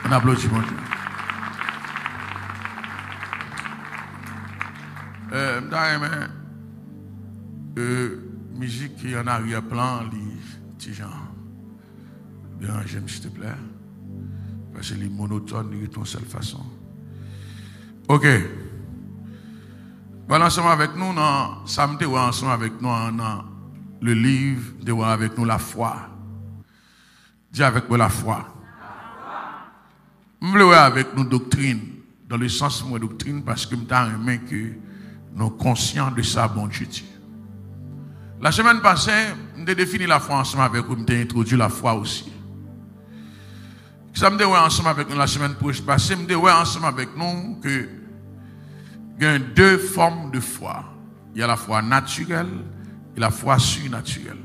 On applaudit mon Dieu. Musique qui est en arrière-plan, les petits gens. Bien, j'aime s'il te plaît. Parce que les monotones, ils sont de seule façon. Ok. Voilà, ensemble avec nous, samedi, ensemble avec nous, dans le livre, de avec nous la foi. Dis avec moi la foi. Je veux avec nous doctrine, dans le sens de la doctrine, parce que je veux que nous sommes conscients de ça, bon Dieu. La semaine passée, je défini la foi ensemble avec vous, je introduit la foi aussi. Ça me dit ensemble avec nous la semaine passée, je me dis ensemble avec nous que il y a deux formes de foi. Il y a la foi naturelle et la foi surnaturelle.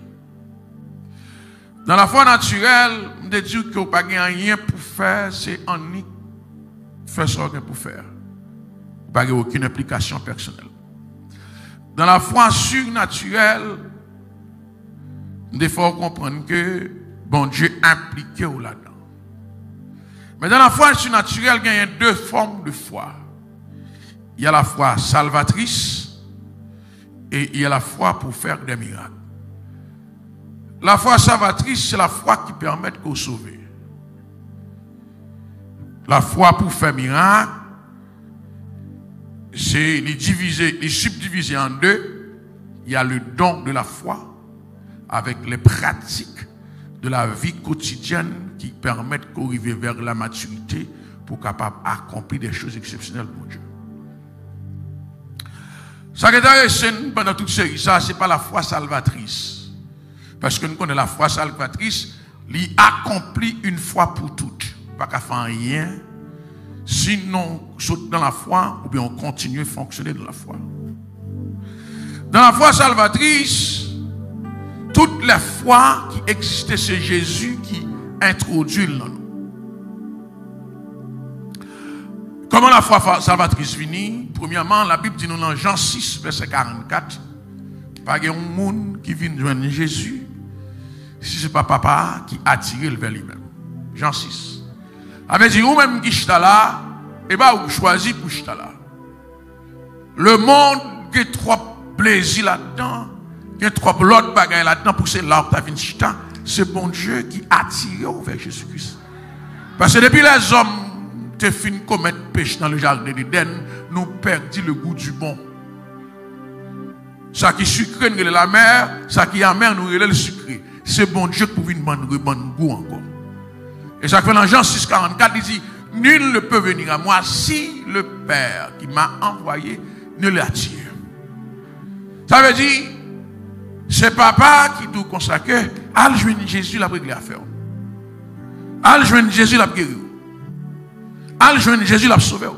Dans la foi naturelle, je me dis que vous n'avez pas rien pour faire, c'est en nous faire ce qu'on pour faire. Vous n'avez aucune implication personnelle. Dans la foi surnaturelle, il faut comprendre que bon Dieu impliqué là-dedans. Mais dans la foi surnaturelle, il y a deux formes de foi. Il y a la foi salvatrice et il y a la foi pour faire des miracles. La foi salvatrice, c'est la foi qui permet de nous sauver. La foi pour faire miracle, c'est les subdiviser en deux. Il y a le don de la foi avec les pratiques de la vie quotidienne qui permettent d'arriver vers la maturité pour capable accomplir des choses exceptionnelles pour Dieu. Ça qui est intéressant pendant toute série, ça, ce n'est pas la foi salvatrice. Parce que nous connaissons la foi salvatrice, il accomplit une fois pour toutes. Pas qu'à faire rien. Sinon, on saute dans la foi ou bien on continue à fonctionner dans la foi. Dans la foi salvatrice, toutes les foi qui existaient, c'est Jésus qui introduit dans nous. Comment la foi salvatrice finit? Premièrement, la Bible dit nous dans Jean 6, verset 44, pas de monde qui vient joindre Jésus si ce n'est pas papa qui attire vers lui-même. Jean 6. Avec dit, ou même qui est là, et bien, vous choisissez pour être là. Le monde qui a trop plaisir là-dedans, qui a trop l'autre bagaille là-dedans, pour que c'est là où tu as chita, c'est bon Dieu qui attire vers Jésus-Christ. Parce que depuis les hommes, te fin commettre péché dans le jardin d'Éden, nous perdons le goût du bon. Ça qui sucré, nous la mer, ça qui est amer, nous le sucré. C'est bon Dieu pour venir bon goût encore. Et ça fait dans Jean 6, 44, il dit, nul ne peut venir à moi si le Père qui m'a envoyé ne l'attire. Ça veut dire, c'est papa qui doit consacrer, al joindre Jésus la régler à faire. Al joindre Jésus la guérir. Al joindre Jésus la sauver.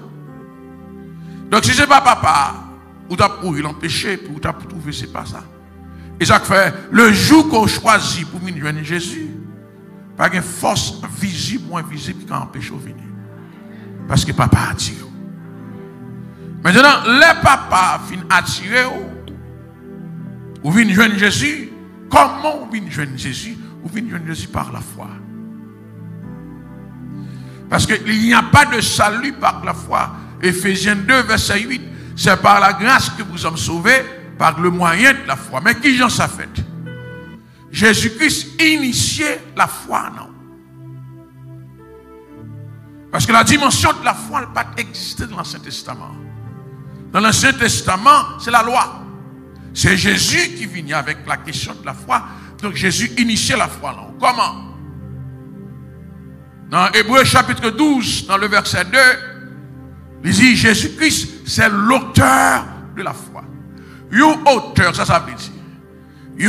Donc si c'est pas papa, ou t'as pour l'empêcher, ou t'as pour trouver, c'est pas ça. Et ça fait, le jour qu'on choisit pour venir joindre Jésus, pas une force visible ou invisible qui empêche de venir. Parce que papa attire. Maintenant, les papas viennent attirer ou viennent joindre Jésus. Comment on vient joindre Jésus? Ou viennent joindre Jésus par la foi. Parce qu'il n'y a pas de salut par la foi. Éphésiens 2, verset 8. C'est par la grâce que vous sommes sauvés, par le moyen de la foi. Mais qui j'en ça fait? Jésus-Christ initiait la foi, non? Parce que la dimension de la foi n'a pas existé dans l'Ancien Testament. Dans l'Ancien Testament, c'est la loi. C'est Jésus qui vient avec la question de la foi. Donc Jésus initiait la foi, non? Comment? Dans Hébreux chapitre 12, dans le verset 2, il dit Jésus-Christ, c'est l'auteur de la foi. Un auteur, ça veut dire.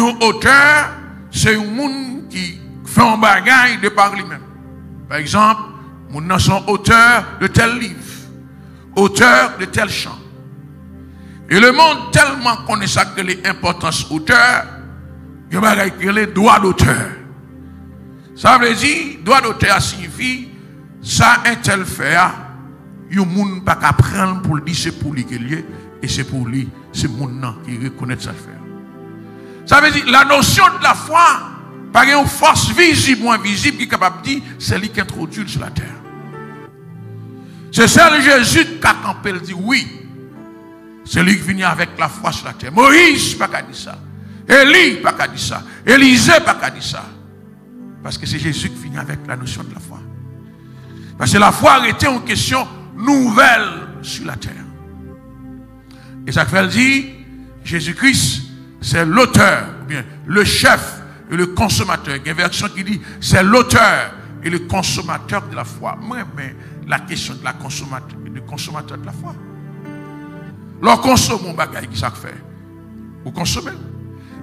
Un auteur, c'est un monde qui fait un bagage de par lui-même. Par exemple, nous sommes auteurs de tel livre, auteurs de tel chant. Et le monde tellement connaît ça que l'importance auteur, il y a les droits d'auteur. Ça veut dire, droit d'auteur signifie, ça un tel fait, il y a un monde qui ne peut pas prendre pour le dire, c'est pour lui qu'il est, et c'est pour lui, c'est le monde qui reconnaît ça faire. Ça veut dire, la notion de la foi, par une force visible ou invisible qui est capable de dire, c'est lui qui introduit sur la terre. C'est seul Jésus qui a campé, il dit oui. C'est lui qui vient avec la foi sur la terre. Moïse n'a pas dit ça. Élie n'a pas dit ça. Élisée n'a pas dit ça. Parce que c'est Jésus qui vient avec la notion de la foi. Parce que la foi était une question nouvelle sur la terre. Et ça fait dire, Jésus-Christ, c'est l'auteur, ou bien le chef et le consommateur. Il y a une version qui dit, c'est l'auteur et le consommateur de la foi. Moi, mais la question de la consommateur de la foi. Leur consomme un bagage qui ça fait. Vous consommez.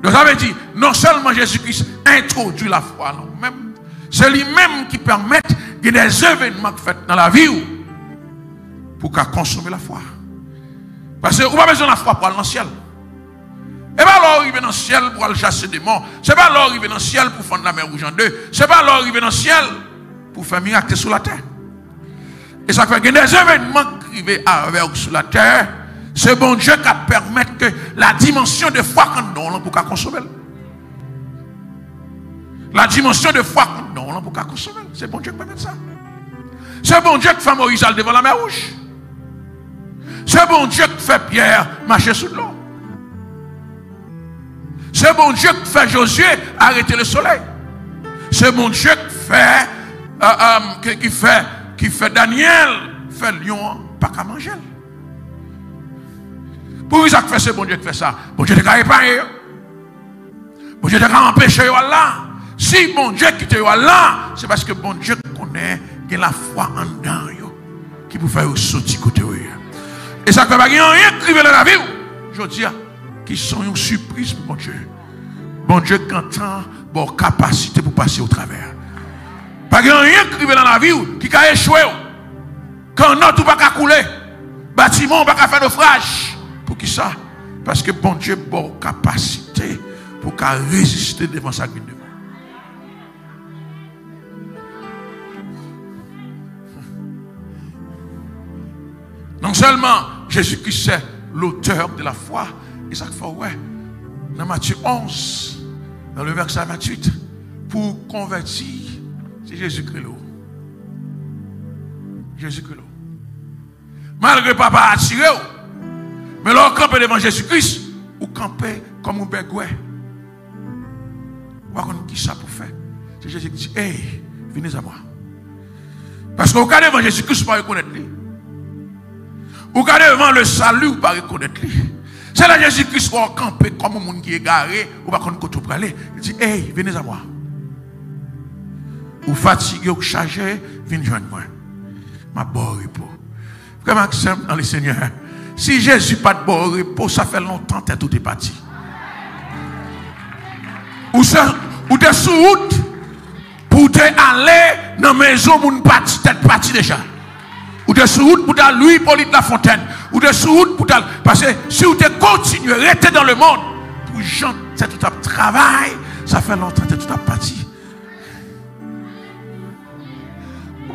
Donc ça veut dire, non seulement Jésus-Christ introduit la foi, non, même, c'est lui-même qui permet qu'il y ait des événements qui fait dans la vie pour qu'à consommer la foi. Parce que vous n'avez pas besoin de la foi pour aller dans le ciel. Et pas alors arriver dans le ciel pour aller chasser des morts. Ce n'est pas alors arriver dans le ciel pour fendre la mer rouge en deux. Ce n'est pas alors arriver dans le ciel pour faire miracle sur la terre. Et ça fait que des événements qui arrivent sur la terre, c'est bon Dieu qui permet que la dimension de foi qu'on donne pour qu'à consommer. La dimension de foi qu'on donne pour qu'à consommer. C'est bon Dieu qui permet ça. C'est bon Dieu qui fait Moïse aller devant la mer rouge. C'est bon Dieu qui fait Pierre marcher sous l'eau. C'est bon Dieu qui fait Josué arrêter le soleil. C'est bon Dieu qui fait Daniel faire lion pas qu'à manger. Pour ça que fait c'est bon Dieu qui fait ça. Bon Dieu t'a épargné. Bon Dieu t'a empêché là. Si bon Dieu qui te là, c'est parce que bon Dieu connaît qu'il y a la foi en dedans qui peut faire sortir côté. Et ça ne fait pas rien qui dans la vie. Je dis qui sont une surprise pour bon Dieu. Bon Dieu qui entend bon capacité pour passer au travers. Pas rien qui dans la vie qui a échoué. Quand on tout pas couler. Bâtiment pas faire naufrage. Pour qui ça? Parce que bon Dieu a bon capacité pour résister devant sa gueule. Non seulement Jésus-Christ c'est l'auteur de la foi, et ça fait ouais, dans Matthieu 11, dans le verset 28, pour convertir, c'est Jésus-Christ. Jésus-Christ. Malgré papa attiré, mais là, on campe devant Jésus-Christ, ou camper comme un bergouet. Vous voyez qui ça pour faire? C'est Jésus qui dit, hey, venez à moi. Parce que vous regardez devant Jésus-Christ, vous ne reconnaître lui. Vous regardez devant le salut, vous ne reconnaître lui. C'est là Jésus-Christ qui va camper comme un monde qui est garé, ou pas qu'on peut pour aller. Il dit, hey, venez à moi. Vous fatiguez, vous chargez, venez joindre moi. Ma bon repos. Vraiment simple dans le Seigneur. Si Jésus n'a pas de bon repos, ça fait longtemps que tout est parti. Ou de sous route pour aller dans la maison où une partie déjà. Ou de sous route pour aller Louis-Hippolyte Lafontaine. Ou de sous route pour aller. Parce que si vous continuez à rester dans le monde, pour gens, c'est tout un travail, ça fait longtemps que tout est parti.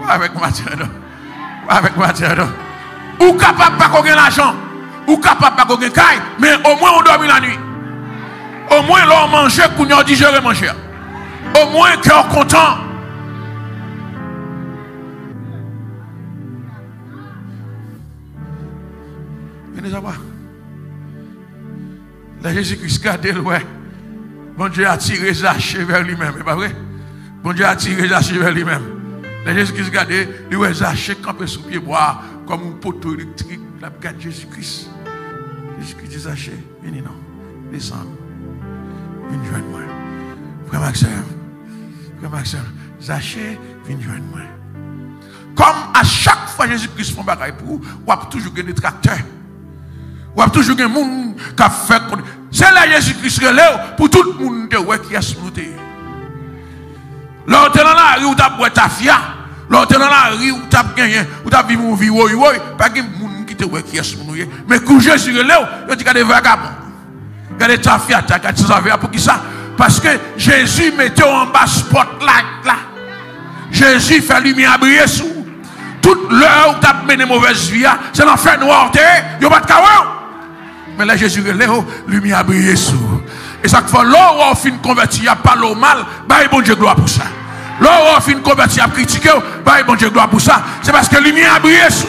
Avec Mathieu. Avec Mathieu. Ou capable de pas gagner l'argent, ou capable de pas gagner caille, mais au moins on dormit la nuit. Au moins l'on mange, qu'on a digéré manger. Au moins cœur content. Venez savoir. La Jésus-Christ garde ouais. Bon Dieu a tiré Zachée vers lui-même, c'est pas vrai? Bon Dieu a tiré Zachée vers lui-même. La Jésus-Christ garde, lui ouais Zachée campé sous pied bois comme un poteau électrique. La garde Jésus-Christ. Jésus-Christ dit Zachée, venez non, descends. Viens joindre moi. Frère Maxime, Zachée, viens joindre moi. Comme à chaque fois Jésus-Christ fait un bagage pour vous, vous avez toujours des détracteurs. Vous avez toujours des gens qui ont fait. C'est là Jésus-Christ relève pour tout le monde qui a sauté. Là, vous êtes dans la rue, vous avez ta fia. Là, vous êtes dans la rue, vous avez gagné, vous avez vu vie, pas de monde qui a sauté. Mais quand Jésus relève, vous dites qu'il y a des vagabonds. Regardez ta fille, pour qui ça? Parce que Jésus mettait en bas spotlight là. Jésus fait lumière briller sous. Toute l'heure où tu as mené mauvaise vie, c'est l'enfer noir. Il n'y a pas de carreau. Mais là, Jésus relève, lumière briller sous. Et ça fait l'heure où on finit convertir, il n'y a pas l'eau mal, bah, bon Dieu gloire pour ça. L'heure où on finit convertir, il y a critiqué, bah, bon Dieu gloire pour ça. C'est parce que lumière brille sous.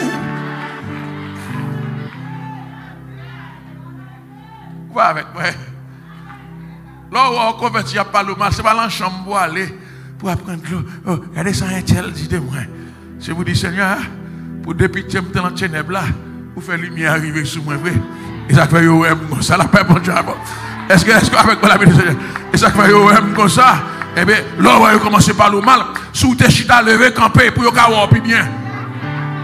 pas avec moi. Là où on convertit, il n'y a pas le mal. Ce n'est pas dans la chambre pour aller, pour apprendre l'eau. Oh, regardez ça, un tel, dites-moi. Je vous dis, Seigneur, pour dépiter dans la ténèbre là, pour faire lumière arriver sur moi, vrai. Et ça fait comme ça, la paix, bon Dieu. Est-ce que avec moi la vie du Seigneur? Et ça fait comme ça. Eh bien, là, vous commencez par le mal. Si vous êtes chita levé, campé, pour vous avoir bien.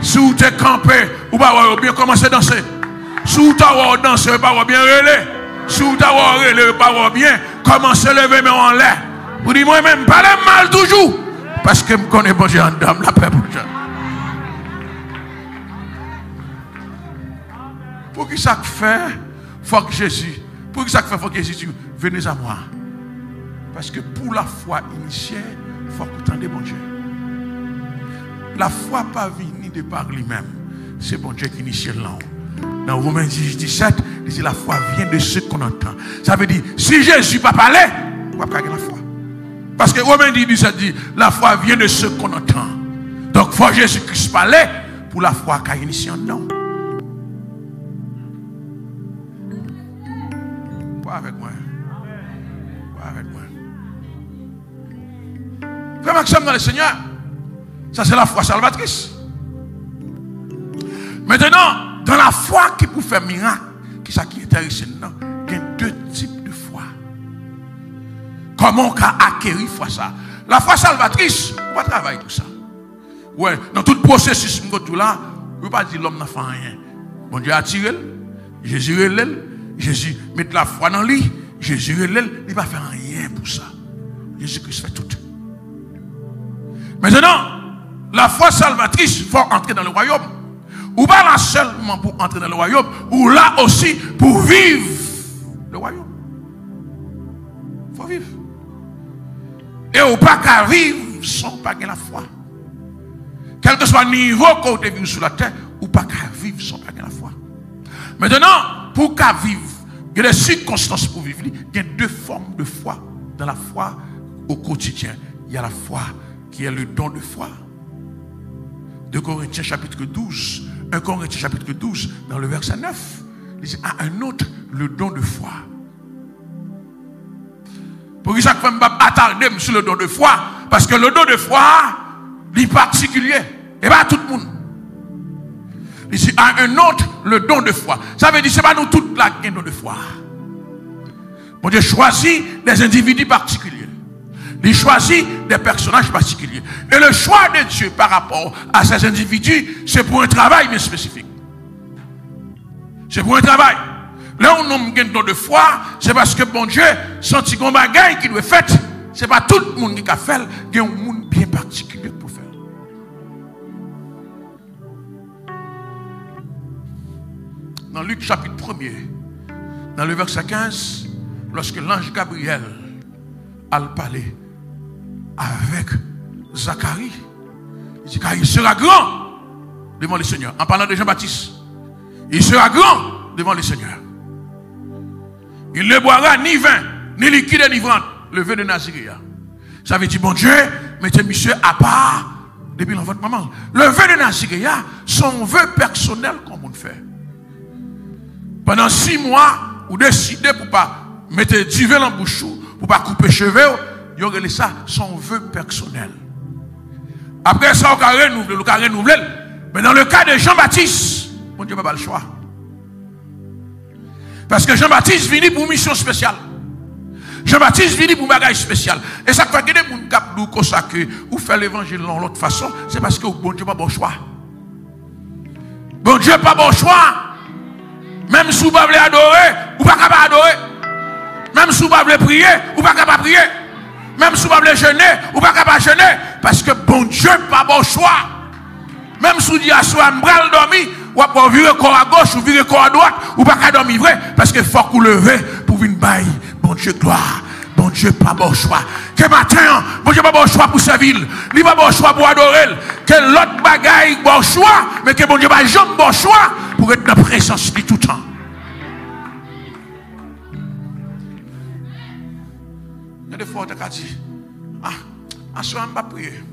Si vous êtes campé, vous pouvez bien commencer à danser. Si vous êtes dansé, vous pouvez bien relais. Si vous êtes relais, vous pouvez bien commencer à lever, mais en l'air. Vous dites, moi-même, pas le mal toujours. Parce que je connais bon Dieu en dame, la paix pour Dieu. Pour qui ça fait, faut que Jésus, pour qui ça fait, faut que Jésus dise, venez à moi. Parce que pour la foi initiée, il faut que vous tendez bon Dieu. La foi pas venue de par lui-même. C'est bon Dieu qui initie l'an. Dans Romains 17, il dit la foi vient de ce qu'on entend. Ça veut dire, si Jésus n'a pas parlé, on ne va pas gagner la foi. Parce que Romains 17 dit, la foi vient de ce qu'on entend. Donc, il faut que Jésus-Christ parle pour la foi qui a initié en nous. Pas avec moi. Pas avec moi. Frère Maxime dans le Seigneur, ça c'est la foi salvatrice. Maintenant, dans la foi qui peut faire miracle, qui est ça qui est intéressant, il y a deux types de foi. Comment on a acquérir foi ça? La foi salvatrice, on va travailler tout ça. Ouais, dans tout processus, tout là, on ne peut pas dire l'homme n'a fait rien. Bon Dieu a tiré, Jésus relève, Jésus met la foi dans lui, Jésus relève, il ne va faire rien pour ça. Jésus-Christ fait tout. Maintenant, la foi salvatrice, il faut entrer dans le royaume. Ou pas là seulement pour entrer dans le royaume, ou là aussi pour vivre le royaume. Il faut vivre. Et ou pas qu'à vivre sans pas gagner la foi. Quel que soit le niveau qu'on te vit sur la terre, ou pas qu'à vivre sans pas gagner la foi. Maintenant, pour qu'à vivre, il y a des circonstances pour vivre. Il y a deux formes de foi dans la foi au quotidien. Il y a la foi qui est le don de foi. 2 Corinthiens chapitre 12, 1 Corinthiens chapitre 12, dans le verset 9, il dit à un autre le don de foi. Pour ça que je ne vais pas attarder sur le don de foi, parce que le don de foi, il est particulier, et pas tout le monde. Il dit à un autre le don de foi. Ça veut dire que ce n'est pas nous toutes là qui avons don de foi. Bon Dieu choisit des individus particuliers. Il choisit des personnages particuliers. Et le choix de Dieu par rapport à ces individus, c'est pour un travail bien spécifique. C'est pour un travail. Là où nous avons un don de foi, c'est parce que bon Dieu, senti qu'on bagaille qui doit faire, ce n'est pas tout le monde qui a fait, il y a un monde bien particulier pour faire. Dans Luc chapitre 1er, dans le verset 15, lorsque l'ange Gabriel a parlé avec Zacharie, il dit qu'il sera grand devant le Seigneur. En parlant de Jean-Baptiste, il sera grand devant le Seigneur. Il ne boira ni vin, ni liquide, ni vin, le vin de Naziréa. Ça veut dire, bon Dieu, mettez monsieur à part depuis l'enfant de maman. Le vin de Naziréa, son vœu personnel comme on fait. Pendant 6 mois, vous décidez pour ne pas mettre du vin dans la bouche, pour ne pas couper les cheveux, il y aurait ça, son vœu personnel. Après ça, on a renouvelé. Mais dans le cas de Jean-Baptiste, mon Dieu n'a pas le choix. Parce que Jean-Baptiste vient pour une mission spéciale. Jean-Baptiste vient pour un bagage spécial. Et ça fait que des gens qui consacrent ou faire l'évangile de l'autre façon, c'est parce que bon Dieu n'a pas bon choix. Bon Dieu n'a pas bon choix. Même si vous ne pouvez pas adorer, vous ne pouvez pas adorer. Même si vous ne pouvez pas prier, vous ne pouvez pas prier. Même si vous ne pouvez pas jeûner, vous ne pouvez pas jeûner. Parce que bon Dieu n'a pas bon choix. Même si vous dites à soi, je vais dormir, ou pour virer corps à gauche, ou virer corps à droite, ou pas dormir vrai, parce qu'il faut que vous levez pour venir bailler. Bon Dieu, gloire. Bon Dieu, pas bon choix. Que matin, bon Dieu, pas bon choix pour servir. Il pas bon choix pour adorer. Que l'autre bagaille, bon choix, mais que bon Dieu, pas jamais bon choix pour être dans la présence de tout le temps. Il y a des fois, on a dit, à ce moment, je ne vais pas prier.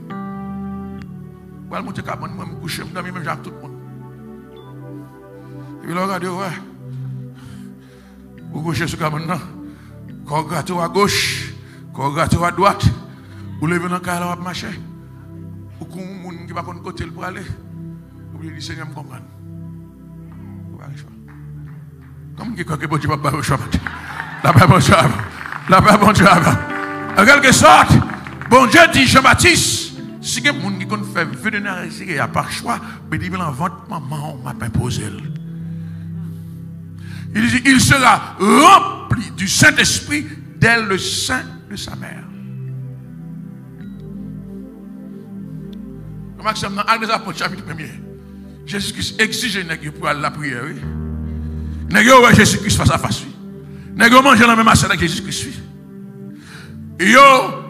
Je vais monter à me coucher, je vais me avec tout le monde. Et puis là, regardez, ouais. Ou gauche sur la maintenant. Corps gâté à gauche. Corps gâté à droite. Ou levez dans le cas, ou marcher. Ou qu'on moun qui va prendre côté pour aller. Ou bien le Seigneur me comprendre. Comme qui croit que bon Dieu va pas au choix. La paix bon Dieu. La paix bon Dieu. En quelque sorte, bon Dieu dit Jean-Baptiste, si quelqu'un qui fait vénérer, il n'y a pas de choix, mais il dit en vente maman m'a imposé. Il dit il sera rempli du Saint-Esprit dès le sein de sa mère. Maxime, dans Actes des Apôtres, chapitre 1er, Jésus-Christ exige pour aller à la prière. Nègre ouais Jésus-Christ face à face. Nègre manger dans la même assiette avec Jésus-Christ. Yo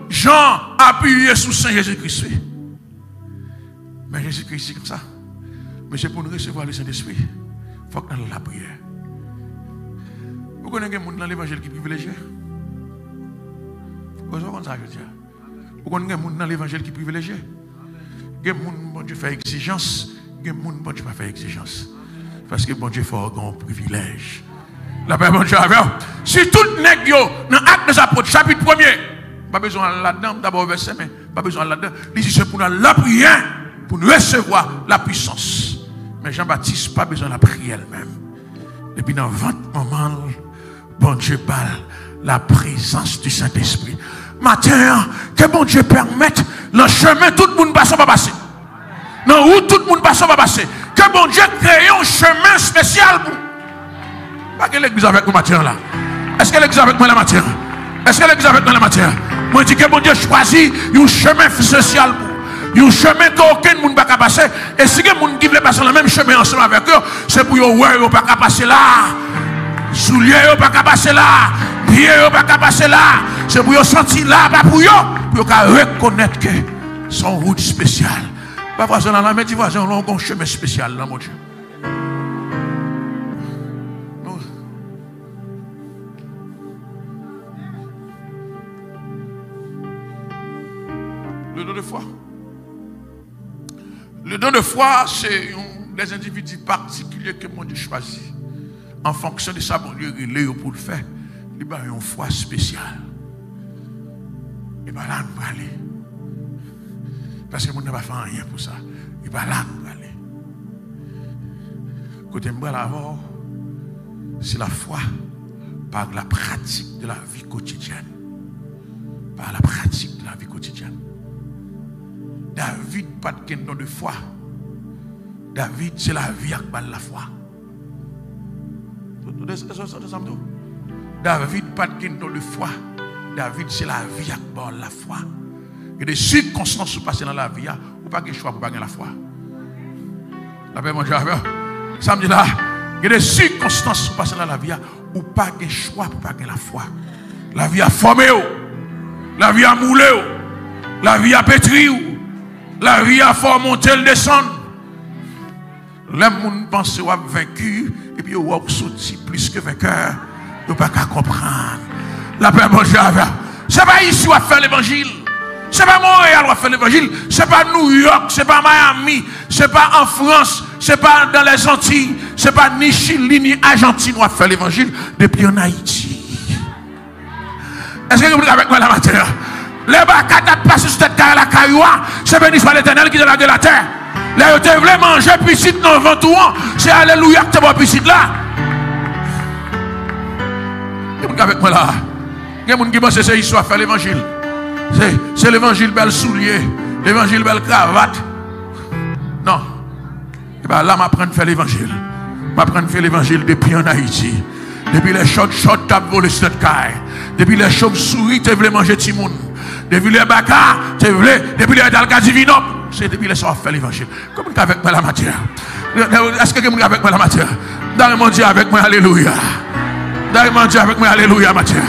Jean appuyé sous Saint Jésus-Christ. Mais Jésus-Christ c'est comme ça. Mais c'est pour nous recevoir le Saint-Esprit. Il faut que nous la prière. Vous connaissez des gens dans l'évangile qui est privilégié? Vous connaissez ça je dis. Vous connaissez des gens dans l'évangile qui est privilégié? Il y a des gens qui font exigence, il y a des gens qui ne font pas exigence. Parce que bon Dieu fait un privilège. La paix bon Dieu avec. Si tout nèg yo dans Actes des Apôtres chapitre 1er, pas besoin là-dedans d'abord verset mais pas besoin là-dedans, il dit c'est pour nous la prière pour nous recevoir la puissance. Mais Jean-Baptiste pas besoin de la prière elle-même. Depuis dans 20 moments bon Dieu parle la présence du Saint-Esprit. Matin, que bon Dieu permette le chemin tout le monde passe pas passer. Non, où tout le monde passe pas passer. Que bon Dieu crée un chemin spécial pour. Pas que l'église avec nous matière là. Est-ce que l'église avec moi la matière? Est-ce que l'église avec moi la matière? Moi je dis que bon Dieu choisit un chemin spécial pour. Un chemin qu'aucun monde ne peut pas passer. Et si quelqu'un qui veut passer le même chemin ensemble avec eux, c'est pour eux ouais, ils pas passer là. Souliers ils pas passer là. Pieds ils pas passer là. C'est pour eux sentir là, pas pour eux. Pour eux reconnaître que son route spéciale. Pas voisin là, mais tu vois, on a un chemin spécial là, mon Dieu. Le don de foi. Le don de foi, c'est des individus particuliers que mon Dieu choisit. En fonction de sa bon Dieu, il est pour le faire. Il a une foi spéciale. Et bien là, nous allons aller. Parce que nous n'avons pas fait rien pour ça. Et bien là, nous allons aller. Côté moi, d'abord, c'est la foi par la pratique de la vie quotidienne. Par la pratique de la vie quotidienne. David, pas de don de foi. David, c'est la vie avec la foi. David, pas de don de foi. David, c'est la vie avec la foi. Il y a des circonstances qui passent dans la vie, ou pas de choix pour pas la foi. La paix, mon Dieu, ça me dit là, il y a des circonstances qui passent dans la vie, ou pas de choix pour pas la foi. La vie a formé, la vie a moulé, la vie a pétri, la vie a fait monter le descendre. Les gens pensent qu'ils ont vaincu, et puis ils ont sorti plus que vainqueur. Ils ne peuvent pas comprendre. La paix, mon Dieu, ce n'est pas ici où on fait l'évangile. Ce n'est pas Montréal où on fait l'évangile. Ce n'est pas New York, ce n'est pas Miami, ce n'est pas en France, ce n'est pas dans les Antilles, ce n'est pas ni Chili, ni Argentine où on fait l'évangile, depuis en Haïti. Est-ce que vous êtes avec moi la matière? Les bacades passent sur cette terre, la cailloua, c'est béni soit l'Éternel qui est de la terre. Les gens voulaient manger piscine dans le ventre, c'est alléluia que tu vas piscine là. Il y a des gens avec moi là. Il y a des gens qui pensent que c'est histoire faire l'évangile. C'est l'évangile bel soulier, l'évangile belle cravate. Non. Et bien là, m'apprends à faire l'évangile. M'apprends à faire l'évangile depuis en Haïti. Depuis les short t'as volé cette caille. Depuis les chauves-souris, tu voulais manger Timoun. Depuis les bacas, tu voulais, depuis les dalgas divino. C'est depuis les soirs faire l'évangile. Comment tu avec moi la matière? Est-ce que tu avec moi la matière? Dans mon Dieu avec moi, alléluia. Dans mon Dieu avec moi, alléluia, matière.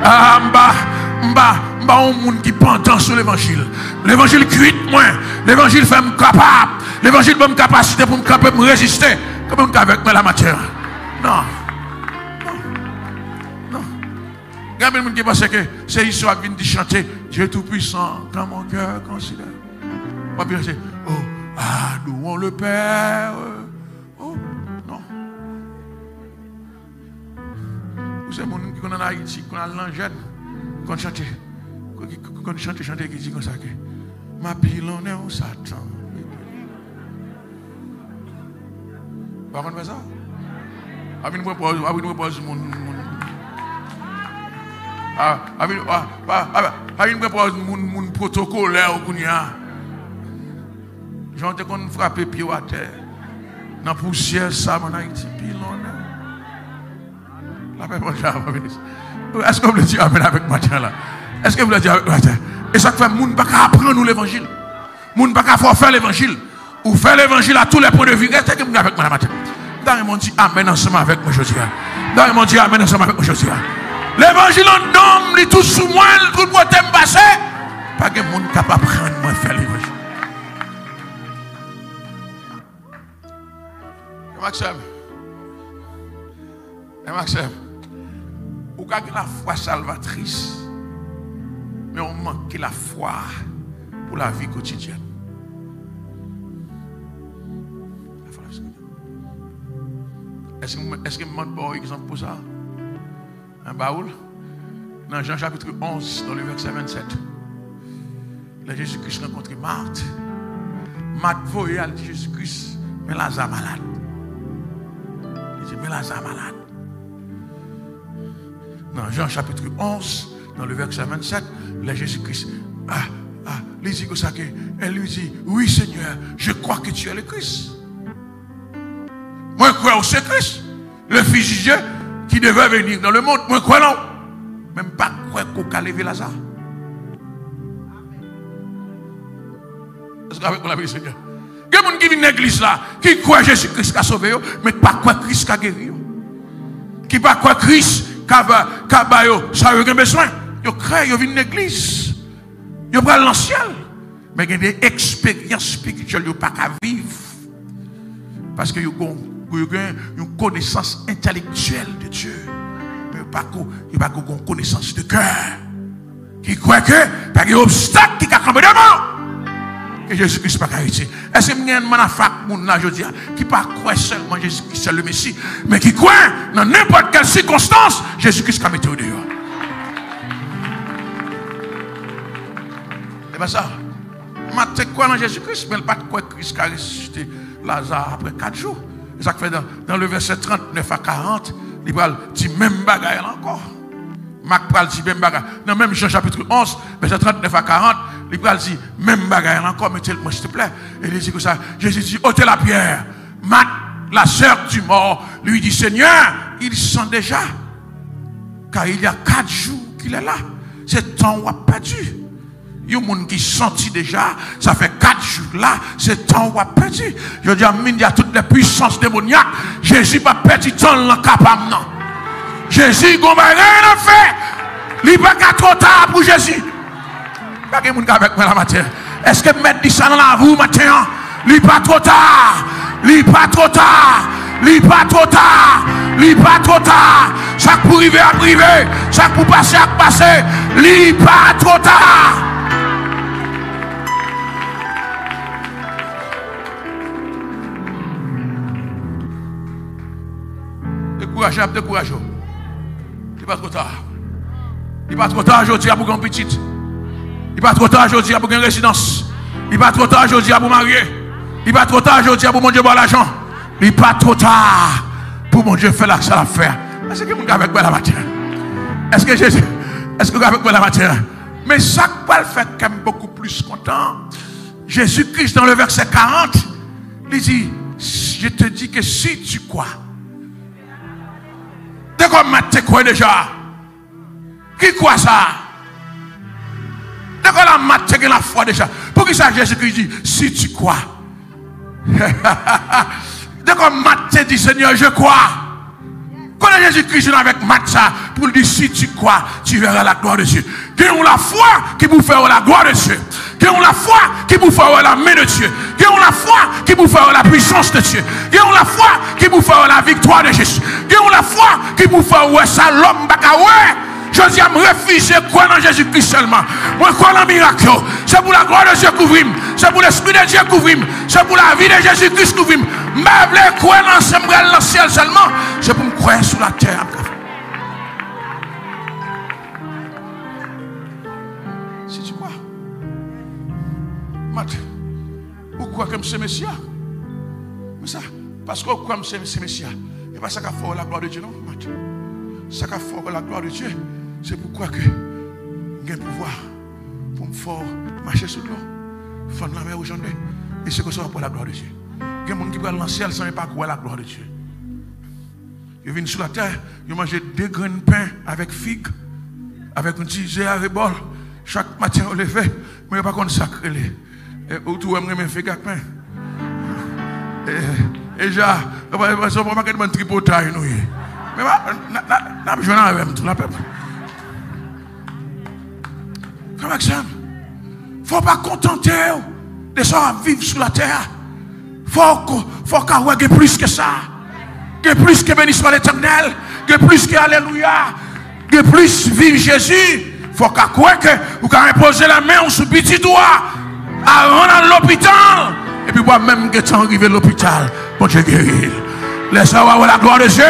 Ah, m'ba un monde qui pendant sur l'évangile. L'évangile cuite moi. L'évangile fait me capable. L'évangile donne capacité pour me résister. Comment tu avec moi la matière? Non. Il y a des gens qui pensent que c'est l'histoire qui vient de chanter Dieu Tout-Puissant, quand mon cœur considère. Moi, bien c'est oh, louons le Père. Oh, non. C'est mon qui est en Haïti, qui est en jeune, qui chante, qui dit comme ça que ma pile en est au Satan. Par contre, ça? Avec une propose mon protocolaire ou j'en ai qu'on frappe pied à terre. Dans la poussière, ça, mon Haïti, pile en est. La paix, mon cher. Est-ce que vous voulez dire amen avec moi, là? Est-ce que vous voulez dire avec moi? Et ça fait, moun pas qu'à apprendre nous l'évangile. Moun pas qu'à faire l'évangile. Ou faire l'évangile à tous les points de vue. Est-ce que vous avec moi, matin? Dans le monde, dit amen ensemble avec moi aujourd'hui. Dans le monde, dit amen ensemble avec moi aujourd'hui. L'évangile en homme, il tout sous moi, tout le monde est passé. Pas que monde capable de prendre moi faire l'évangile. Maxime, vous avez la foi salvatrice, mais on manque la foi pour la vie quotidienne. Est-ce que je me demande par exemple pour ça? Un baoul? Dans Jean chapitre 11, dans le verset 27. Là, Jésus-Christ rencontre Marthe. Marthe voyait, elle dit Jésus-Christ, mais Lazare malade. Il dit, mais Lazare malade. Dans Jean chapitre 11, dans le verset 27, là, Jésus-Christ, il dit comme ça, elle lui dit, oui Seigneur, je crois que tu es le Christ. Moi, je crois au Christ, le Fils de Dieu qui devait venir dans le monde. Moi, je crois non. Même pas croire qu'on a levé Lazare. Est-ce que avec moi la vie, Seigneur? Il y a des gens qui viennent dans l'église là, qui croient Jésus-Christ qui a sauvé, mais pas croire Christ qui a guéri. Qui pas croire Christ qui a ça a besoin. Ils croient, ils viennent dans l'église. Ils vont dans le ciel. Mais il y a des expériences spirituelles qu'ils n'ont pas qu'à vivre. Parce qu'ils ont une connaissance intellectuelle de Dieu. Mais il n'y a pas une connaissance de cœur. Qui croit que, parce qu'il y a un obstacle qui a campé devant. Que Jésus-Christ n'est pas arrêté. Est-ce qu'il y a un manafak qui ne pas croire seulement Jésus-Christ c'est le Messie, mais qui croit dans n'importe quelle circonstance, Jésus-Christ a mis au dehors. C'est pas ça. Je crois dans Jésus-Christ, mais pas de quoi Christ a ressuscité Lazare après 4 jours. C'est ça que fait dans le verset 39 à 40, il dit même bagaille encore. Marc pral dit même bagaille. Dans même Jean chapitre 11, verset 39 à 40, il pral dit même bagaille encore, mettez-le-moi s'il te plaît. Et il dit que ça, Jésus dit, ôtez la pierre. Marc, la sœur du mort, lui dit, Seigneur, il sent déjà. Car il y a 4 jours qu'il est là. C'est temps où a perdu. Il y a des gens qui sentent déjà, ça fait 4 jours là, c'est temps où a perdu. Je dis, il y a toutes les puissances démoniaques. Jésus n'a pas perdu temps là, capable non. Jésus, il n'a rien fait. Il n'est pas trop tard pour Jésus. Pas de monde avec moi la matin. Est-ce que mettre ça dans la roue matin? Il n'est pas trop tard. Il n'est pas trop tard. Il n'est pas trop tard. Il n'est pas trop tard. Ça pour arriver à priver. Ça pour passer à passer. Il n'est pas trop tard. Découragez. Il n'est pas trop tard. Il n'est pas trop tard aujourd'hui pour une petite. Il n'est pas trop tard aujourd'hui pour une résidence. Il n'est pas trop tard aujourd'hui pour marier. Il n'est pas trop tard aujourd'hui pour mon Dieu boire l'argent. Il n'est pas trop tard pour mon Dieu faire la seule affaire. Est-ce que vous avez avec moi la matière? Est-ce que vous avez avec moi la matière? Mais ça va le faire quand même beaucoup plus content. Jésus-Christ dans le verset 40, il dit, je te dis que si tu crois, de quoi tu crois déjà? Qui croit ça? De quoi la matin la foi déjà? Pour qui ça Jésus-Christ dit, si tu crois? De quoi matin dit, Seigneur, je crois. Quand Jésus-Christ avec Matthias pour lui dire, si tu crois, tu verras la gloire de Dieu. Gagnons la foi qui vous fait la gloire de Dieu. Gagnons la foi qui vous fait la main de Dieu. Gagnons la foi qui vous fait la puissance de Dieu. Gagnons la foi qui vous fait la victoire de Jésus. Gagnons la foi qui vous fait ça l'homme bakaoué. Je dis à me réfugier, croire dans Jésus-Christ seulement. Moi, croire dans le miracle. C'est pour la gloire de Dieu couvrir. C'est pour l'esprit de Dieu couvrir. C'est pour la vie de Jésus-Christ couvrir. Mais je croire dans le ciel seulement. C'est pour me croire sur la terre. Pourquoi comme c'est Messia? Mais ça, parce que comme c'est Messia, et pas ça qu'a fait la gloire de Dieu, non? Ça qu'a fait la gloire de Dieu, c'est pourquoi que j'ai le pouvoir pour me faire marcher sur l'eau, fendre la mer aujourd'hui, et c'est que ça va pour la gloire de Dieu. Il y a des gens qui vont dans le ciel sans pas croire la gloire de Dieu. Ils viennent sur la terre, ils mangent 2 grains de pain avec figues, avec un petit jet avec bol. Chaque matin, on les fait, mais ils ne pas contre sacré. Et autour, on me fait avec pain. Et déjà, on va pas faire un tripotage. Mais on besoin avec tout la peuple. Frère Maxime, il ne faut pas contenter de ça vivre sur la terre. Il faut qu'on ait plus que ça. Que plus que béni soit l'Éternel, que plus que Alléluia, que plus vive Jésus. Il faut qu'on croie que vous pouvez poser la main sur petit doigt à rendre à l'hôpital. Et puis moi-même, que tu arrivé à l'hôpital, mon Dieu guéri. Laisse-moi voir la gloire de Dieu.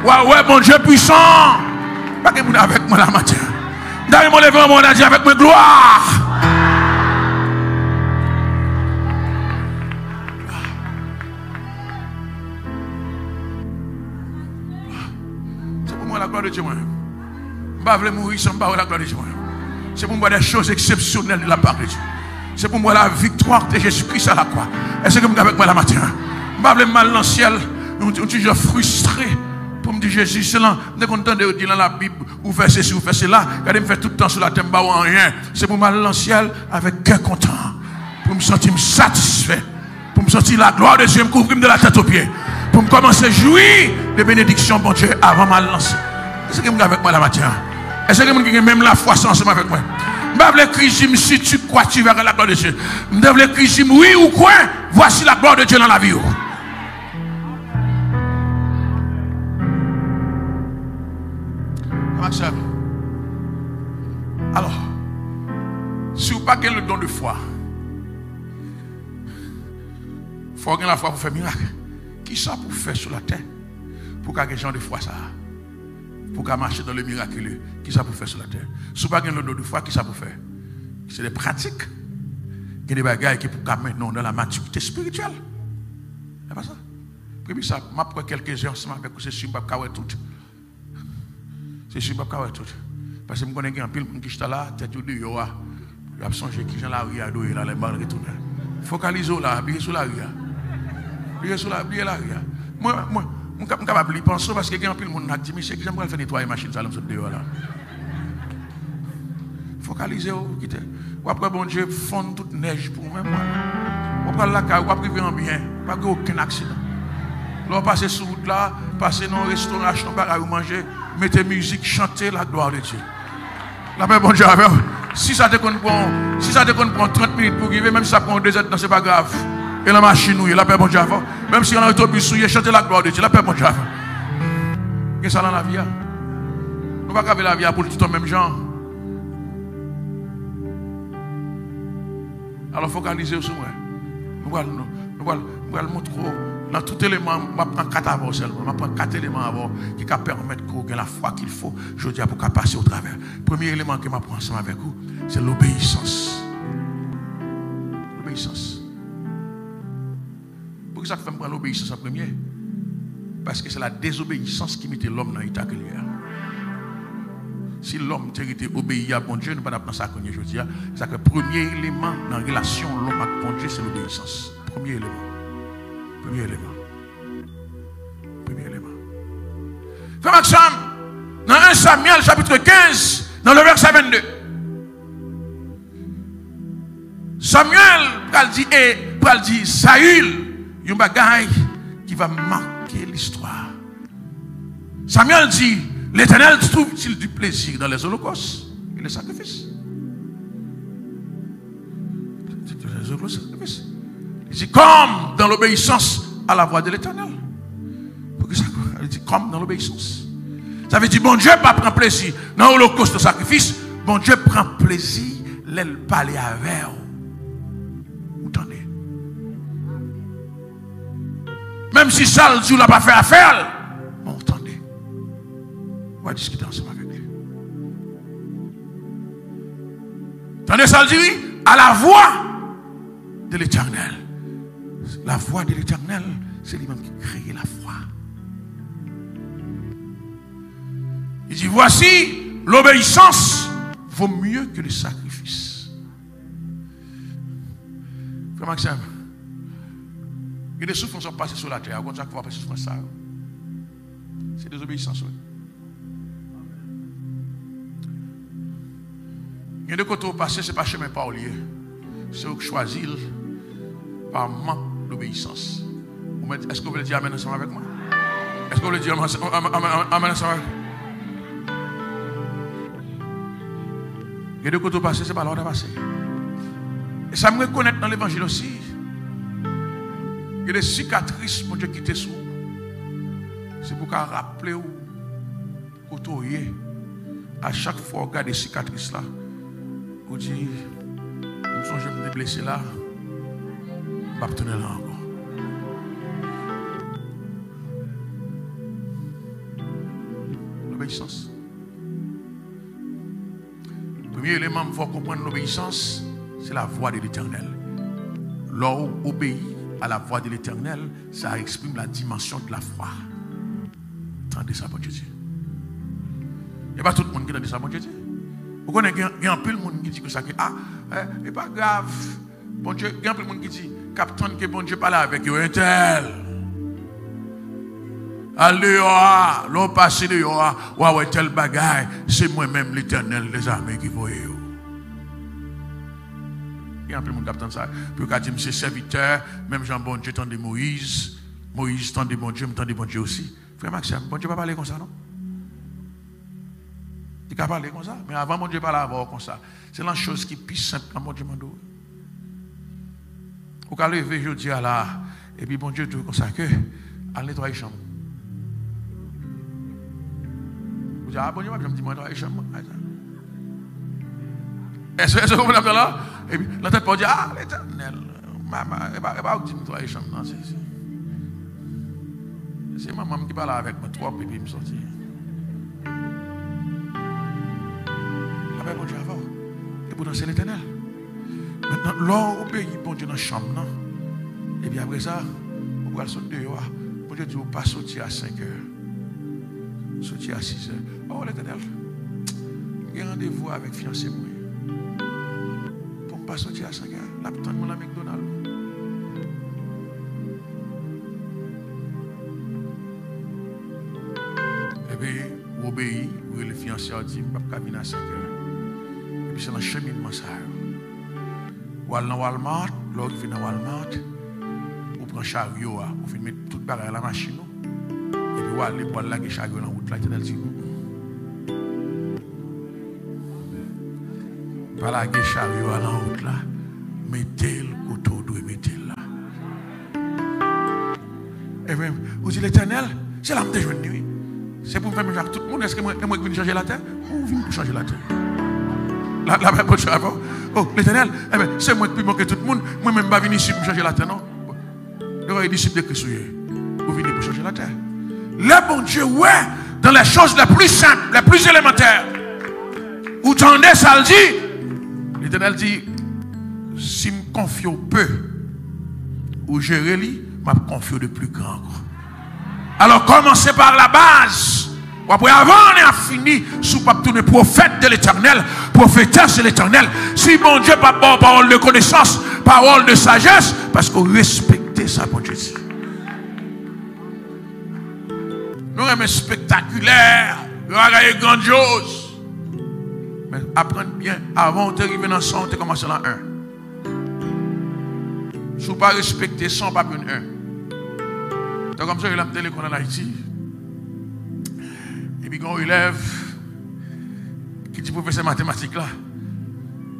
Ouais, mon Dieu puissant. Pas que vous êtes avec moi la matin. D'ailleurs, mon lever, mon Dieu avec ma gloire. La gloire de Dieu. Je ne vais pas mourir sans la gloire de Dieu. C'est pour moi des choses exceptionnelles de la part de Dieu. C'est pour moi la victoire de Jésus-Christ à la croix. Est-ce que vous êtes avec moi la matin? Je ne vais pas mal dans le ciel. Je suis toujours frustré pour me dire Jésus, c'est là. Je suis content de dire dans la Bible, ou faire ceci, ou faire cela. Regardez, me faire tout le temps sur la terre, je ne rien. C'est pour moi dans le ciel avec cœur content. Pour me sentir satisfait. Pour me sentir la gloire de Dieu, me couvrir de la tête aux pieds. Pour me commencer à jouir de bénédictions, bon Dieu, avant ma lance. Est-ce que vous êtes avec moi la matin? Est-ce que vous avez même la foi ensemble avec moi? Je vais écrire, si tu crois, tu verras la gloire de Dieu. Je vais écrire, oui ou quoi, voici la gloire de Dieu dans la vie. Alors, si vous n'avez pas le don de foi, il faut avoir la foi pour faire miracle. Qui ça pour faire sur la terre? Pour qu'il y ait des gens de foi ça? Pour qu'à marcher dans le miraculeux, qui ça pour faire sur la terre? Si vous n'avez pas le don de foi, qui ça pour faire? C'est des pratiques. Il y a des bagages qui pour qu'à maintenant dans la maturité spirituelle. C'est pas ça? Puis ça, je prends quelques heures ensemble avec vous, c'est sûr que je ne vais pas tout. C'est sûr que je ne vais pas tout. Parce que je connais un pile qui est là, tête de dehors, il a songé qui est là, il a doué là, les balles retournent. Focalisez là, habillez sur la rue. Habillez sur la rue. Moi, je suis capable de penser parce que il y a un pile monde qui dit, monsieur, que j'aimerais faire nettoyer la machine, ça me saute dehors là. Focalisez-vous, quittez. Ou après, bon Dieu, fond toute neige pour moi. Ou après, la caille, ou après, vivre en bien, pas aucun accident. Là, passez sur route là, passez dans un restaurant, achetez un bagage, manger, mettez musique, chantez la gloire de Dieu. La paix, bon Dieu, si ça te prend 30 minutes pour arriver, même si ça prend 2 heures, c'est pas grave. Et la machine, la paix, bon Dieu, même si on a un autobus, chantez la gloire de Dieu, la paix, bon Dieu. Qu'est-ce que ça dans la vie? Nous ne pouvons pas garder la vie pour tout le même genre. Alors focalisez sur moi. Nous allons montrer dans tout élément, je vais prendre 4 avant seulement. Je vais prendre 4 éléments avant qui vont permettre qu'on ait la foi qu'il faut, je dis, pour passer au travers. Le premier élément que je vais prendre ensemble avec vous, c'est l'obéissance. L'obéissance. Pourquoi ça fait prendre l'obéissance en premier? Parce que c'est la désobéissance qui mettait l'homme dans l'état qu'il y a. Si l'homme était obéi à bon Dieu, nous ne pouvons pas ça qu'on je dis. C'est que le premier élément dans la relation l'homme avec bon Dieu, c'est l'obéissance. Premier élément. Frère Maxime, dans 1 Samuel chapitre 15, dans le verset 22. Samuel pral dit Saül, il y a un bagage qui va marquer l'histoire. Samuel dit, l'Éternel trouve-t-il du plaisir dans les holocaustes et les sacrifices? Il dit comme dans l'obéissance à la voix de l'Éternel. Il dit comme dans l'obéissance. Ça veut dire bon Dieu pas prend plaisir dans l'holocauste de sacrifice. Bon Dieu prend plaisir l'aile parler avec vous. Vous entendez? Même si ça le dit n'a pas fait affaire, vous entendez? On va discuter ensemble avec lui. Attendez ça le dit oui, à la voix de l'Éternel. La voix de l'Éternel, c'est lui-même qui crée la foi. Il dit, voici, l'obéissance vaut mieux que le sacrifice. Frère Maxime, il y a des souffrances qui sont passées sur la terre. Quand ça va passer sur ça, c'est des obéissances. Il y a des côtés où passer, ce n'est pas chemin par lieu. C'est où choisir par manque d'obéissance. Est-ce que vous voulez dire amen ensemble avec moi? Est-ce que vous voulez dire amen ensemble avec moi? Il y a des côtés où passer, ce n'est pas l'ordre de passer. Et ça me reconnaît dans l'évangile aussi. Il y a des cicatrices, mon Dieu, qui étaient sous. C'est pour qu'on rappelle où côté à chaque fois, on regarde des cicatrices là. On dit, je me suis blessé là, je vais me tourner là encore. L'obéissance. Le premier élément pour comprendre l'obéissance, c'est la voix de l'Éternel. Lorsqu'on obéit à la voix de l'Éternel, ça exprime la dimension de la foi. Tendez ça, bon Dieu. Il n'y a pas tout le monde qui tendez ça, bon Dieu. Vous connaissez, il y a un peu de monde qui dit que ça, c'est pas grave. Bon Dieu, il y a un peu de monde qui dit, capitaine, que bon Dieu parle avec eux, un tel. Alléluia, l'on passe de yoa, ouais, tel bagaille, c'est moi-même l'Éternel des armées qui voyait. Il y a un peu de monde qui attend ça. Puis quand dit, c'est serviteur, même Jean bon Dieu tendait Moïse, Moïse tendait bon Dieu, me tendait bon Dieu aussi. Frère Maxime, bon Dieu va parler comme ça, non? Il peut parler comme ça, mais avant mon Dieu parle avant comme ça. C'est la chose qui est plus simple quand mon Dieu m'a dit. Vous pouvez lever aujourd'hui là, et puis bon Dieu dit comme ça que, à nettoyer la chambre. Vous dites, ah bon Dieu, je me dis, moi, nettoyer la chambre. Est-ce que vous comprenez là? Et puis la tête pour dire, ah l'Éternel, elle va vous dire, nettoyer la chambre. Non, c'est maman qui parle avec moi, trois, et puis me sortir. Bon Dieu avant. Et pourtant c'est l'Éternel. Maintenant, l'on obéit bon Dieu dans la chambre. Et puis après ça, on va sortir dehors. Bon Dieu dit, on ne pas sortir à 5 heures. Sortir à 6 heures. Oh l'Éternel, j'ai rendez-vous avec fiancé moi. Pour ne pas sortir à 5 heures. Là, putain, mon ami McDonald's. Et puis, vous obéissez, vous le fiancé a dit, je ne peux pas venir à 5 heures. C'est un cheminement ça. Ou aller dans Walmart, l'autre vient dans Walmart, ou prend chariot, ou fait mettre toute barrière à la machine, et puis ou aller pour laguer chariot dans la route, là, il dit, pas laguer chariot dans la route là, mettez le couteau d'où mettez là. Et bien, vous dites l'Éternel, c'est l'âme de joindre nuit. C'est pour faire avec tout le monde. Est-ce que moi je viens changer la terre? Ou viens pour changer la terre? La même chose avant. Oh, l'Éternel, c'est moi qui manque tout le monde. Moi-même, je ne vais pas venir ici pour changer la terre, non? Il y a des disciples de Christ. Vous venez pour changer la terre. Le bon Dieu, ouais, dans les choses les plus simples, les plus élémentaires. Vous tendez, ça le dit. L'Éternel dit, si je me confie au peu, ou gérer lui, je me confie de plus grand. Alors, commencez par la base. Après, avant, on a fini sous pas tourner prophète de l'Éternel, prophétesse de l'Éternel. Si mon Dieu pas bon, parole de connaissance, parole de sagesse, parce qu'on respecte ça, mon Dieu. Nous sommes spectaculaires, nous sommes grandioses. Mais apprenez bien, avant d'arriver dans 100, on commence dans 1. Si vous ne pas respecter 100, pas une 1. C'est comme ça qu'il a mis l'école en Haïti. Et puis quand on élève, qui dit professeur mathématique là,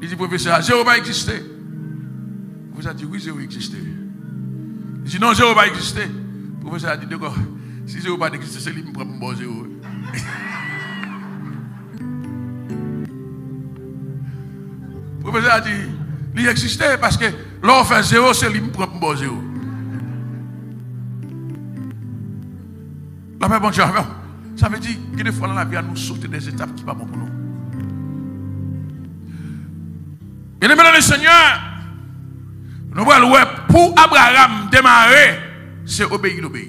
il dit professeur, 0 va exister. Le professeur dit oui, 0 exister. Il dit non, 0 va exister. Le professeur a dit d'accord, si 0 va exister, c'est lui qui me prend pour 0. Le professeur a dit, il existait parce que l'on fait 0, c'est lui qui me prend pour 0. La paix, bon Dieu, ça veut dire que des fois dans la vie, nous sauter des étapes qui ne sont pas bonnes pour nous. Bien aimé dans le Seigneur, Nous voyons, pour Abraham démarrer, c'est obéir, l'obéir.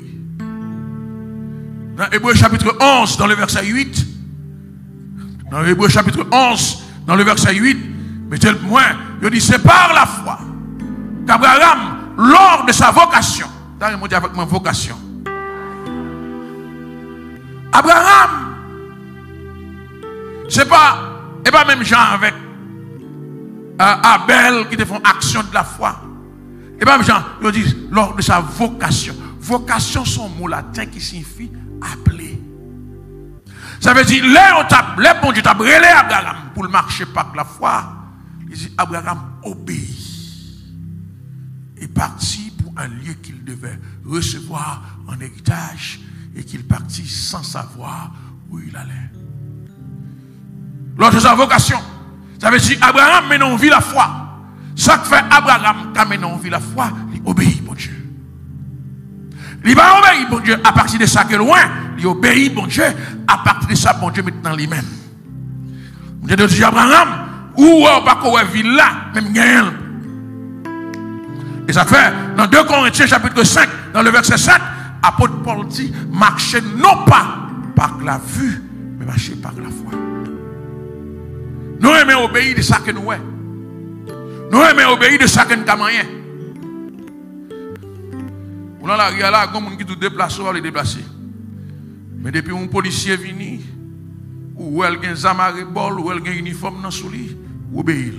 Dans Hébreux chapitre 11, dans le verset 8, dans Hébreux chapitre 11, dans le verset 8, mettez le point, il dit, c'est par la foi qu'Abraham, lors de sa vocation, on dit avec ma vocation, Abraham, c'est pas, et pas même genre avec Abel qui te font action de la foi. Et pas même genre, il dit, lors de sa vocation. Vocation, son mot latin qui signifie appeler. Ça veut dire, les bon Dieu t'a brûlé Abraham pour le marcher par la foi. Il dit, Abraham obéit. Et partit pour un lieu qu'il devait recevoir en héritage et qu'il partit sans savoir où il allait. Lors de sa vocation, ça veut dire, Abraham maintenant vit la foi. Ça que fait Abraham, quand maintenant vit la foi, il obéit, bon Dieu. Il va obéir, bon Dieu, à partir de ça que loin, il obéit, bon Dieu, à partir de ça, bon Dieu, maintenant lui-même. Dieu dit, Abraham, où on va qu'on vit là, même gain. Et ça fait, dans 2 Corinthiens chapitre 5, dans le verset 7, apôtre Paul dit, marchez non pas par la vue, mais marchez par la foi. Nous aimons obéir de ça que nous sommes. Nous aimons obéir de ça que nous sommes. Ou dans la rue, là, il y a des gens qui sont déplacés, on les déplacer. Mais depuis un policier venu, ou elle a un zamaré bol, ou elle a un uniforme dans son lit, ou obéir.